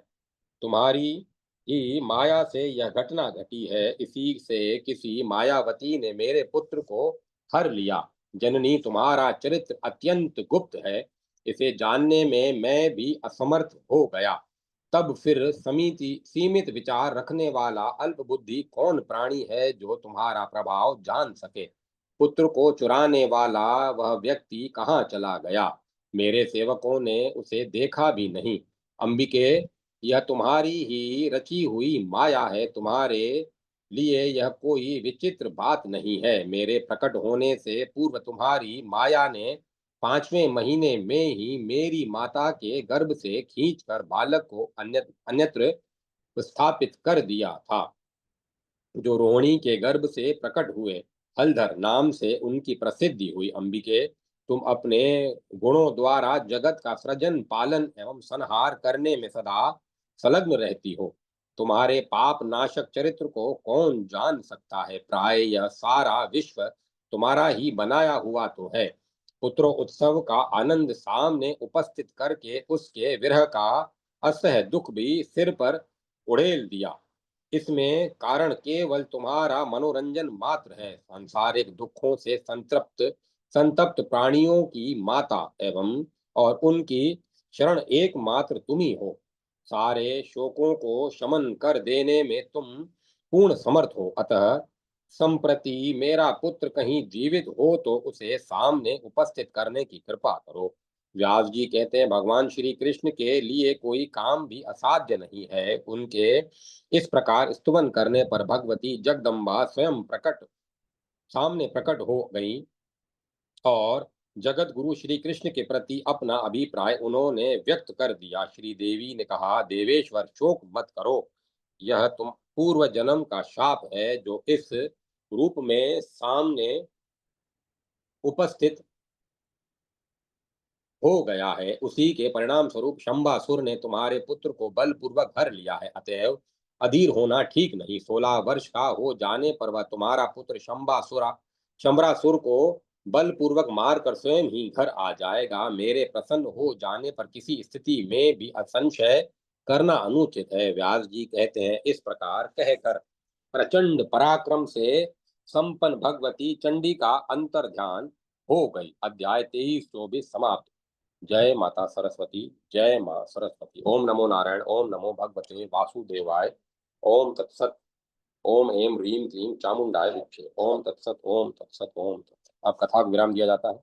तुम्हारी ही माया से यह घटना घटी है। इसी से किसी मायावती ने मेरे पुत्र को हर लिया। जननी, तुम्हारा चरित्र अत्यंत गुप्त है, इसे जानने में मैं भी असमर्थ हो गया। तब फिर सीमित विचार रखने वाला अल्प बुद्धि कौन प्राणी है जो तुम्हारा प्रभाव जान सके? पुत्र को चुराने वाला वह व्यक्ति कहाँ चला गया? मेरे सेवकों ने उसे देखा भी नहीं। अंबिके, यह तुम्हारी ही रची हुई माया है। तुम्हारे लिए यह कोई विचित्र बात नहीं है। मेरे प्रकट होने से पूर्व तुम्हारी माया ने 5वें महीने में ही मेरी माता के गर्भ से खींचकर बालक को अन्यत्र स्थापित कर दिया था, जो रोहिणी के गर्भ से प्रकट हुए। हलधर नाम से उनकी प्रसिद्धि हुई। अंबिके, तुम अपने गुणों द्वारा जगत का सृजन पालन एवं संहार करने में सदा संलग्न रहती हो। तुम्हारे पाप नाशक चरित्र को कौन जान सकता है? प्राय यह सारा विश्व तुम्हारा ही बनाया हुआ तो है। पुत्र उत्सव का आनंद सामने उपस्थित करके उसके विरह का असह दुख भी सिर पर उड़ेल दिया। इसमें कारण केवल तुम्हारा मनोरंजन मात्र है। सांसारिक दुखों से संतप्त प्राणियों की माता एवं और उनकी शरण एकमात्र तुम ही हो। सारे शोकों को शमन कर देने में तुम पूर्ण समर्थ हो। अतः संप्रति मेरा पुत्र कहीं जीवित हो तो उसे सामने उपस्थित करने की कृपा करो। व्यास जी कहते हैं, भगवान श्री कृष्ण के लिए कोई काम भी असाध्य नहीं है। उनके इस प्रकार स्तुवन करने पर भगवती जगदम्बा स्वयं सामने प्रकट हो गई और जगत गुरु श्री कृष्ण के प्रति अपना अभिप्राय उन्होंने व्यक्त कर दिया। श्री देवी ने कहा, देवेश्वर शोक मत करो, यह तुम पूर्व जन्म का शाप है जो इस रूप में सामने उपस्थित हो गया है। उसी के परिणाम स्वरूप शंबासुर ने तुम्हारे पुत्र को बलपूर्वक हर लिया है। अतएव अधीर होना ठीक नहीं। 16 वर्ष का हो जाने पर वह तुम्हारा पुत्र शंबरासुर को बलपूर्वक मारकर स्वयं ही घर आ जाएगा। मेरे प्रसन्न हो जाने पर किसी स्थिति में भी असंशय करना अनुचित है। व्यास जी कहते हैं, इस प्रकार कहकर प्रचंड पराक्रम से संपन्न भगवती चंडी का अंतर ध्यान हो गई। अध्याय 23-24 समाप्त। जय माता सरस्वती। जय मां सरस्वती। ओम नमो नारायण। ओम नमो भगवते वासुदेवाय। ओम तत्सत। ओम ऐं ह्रीं क्लीं चामुंडाय विद्महे। ओम तत्सत। ओम तत्सत। ओम तत्सत। अब कथा को विराम दिया जाता है।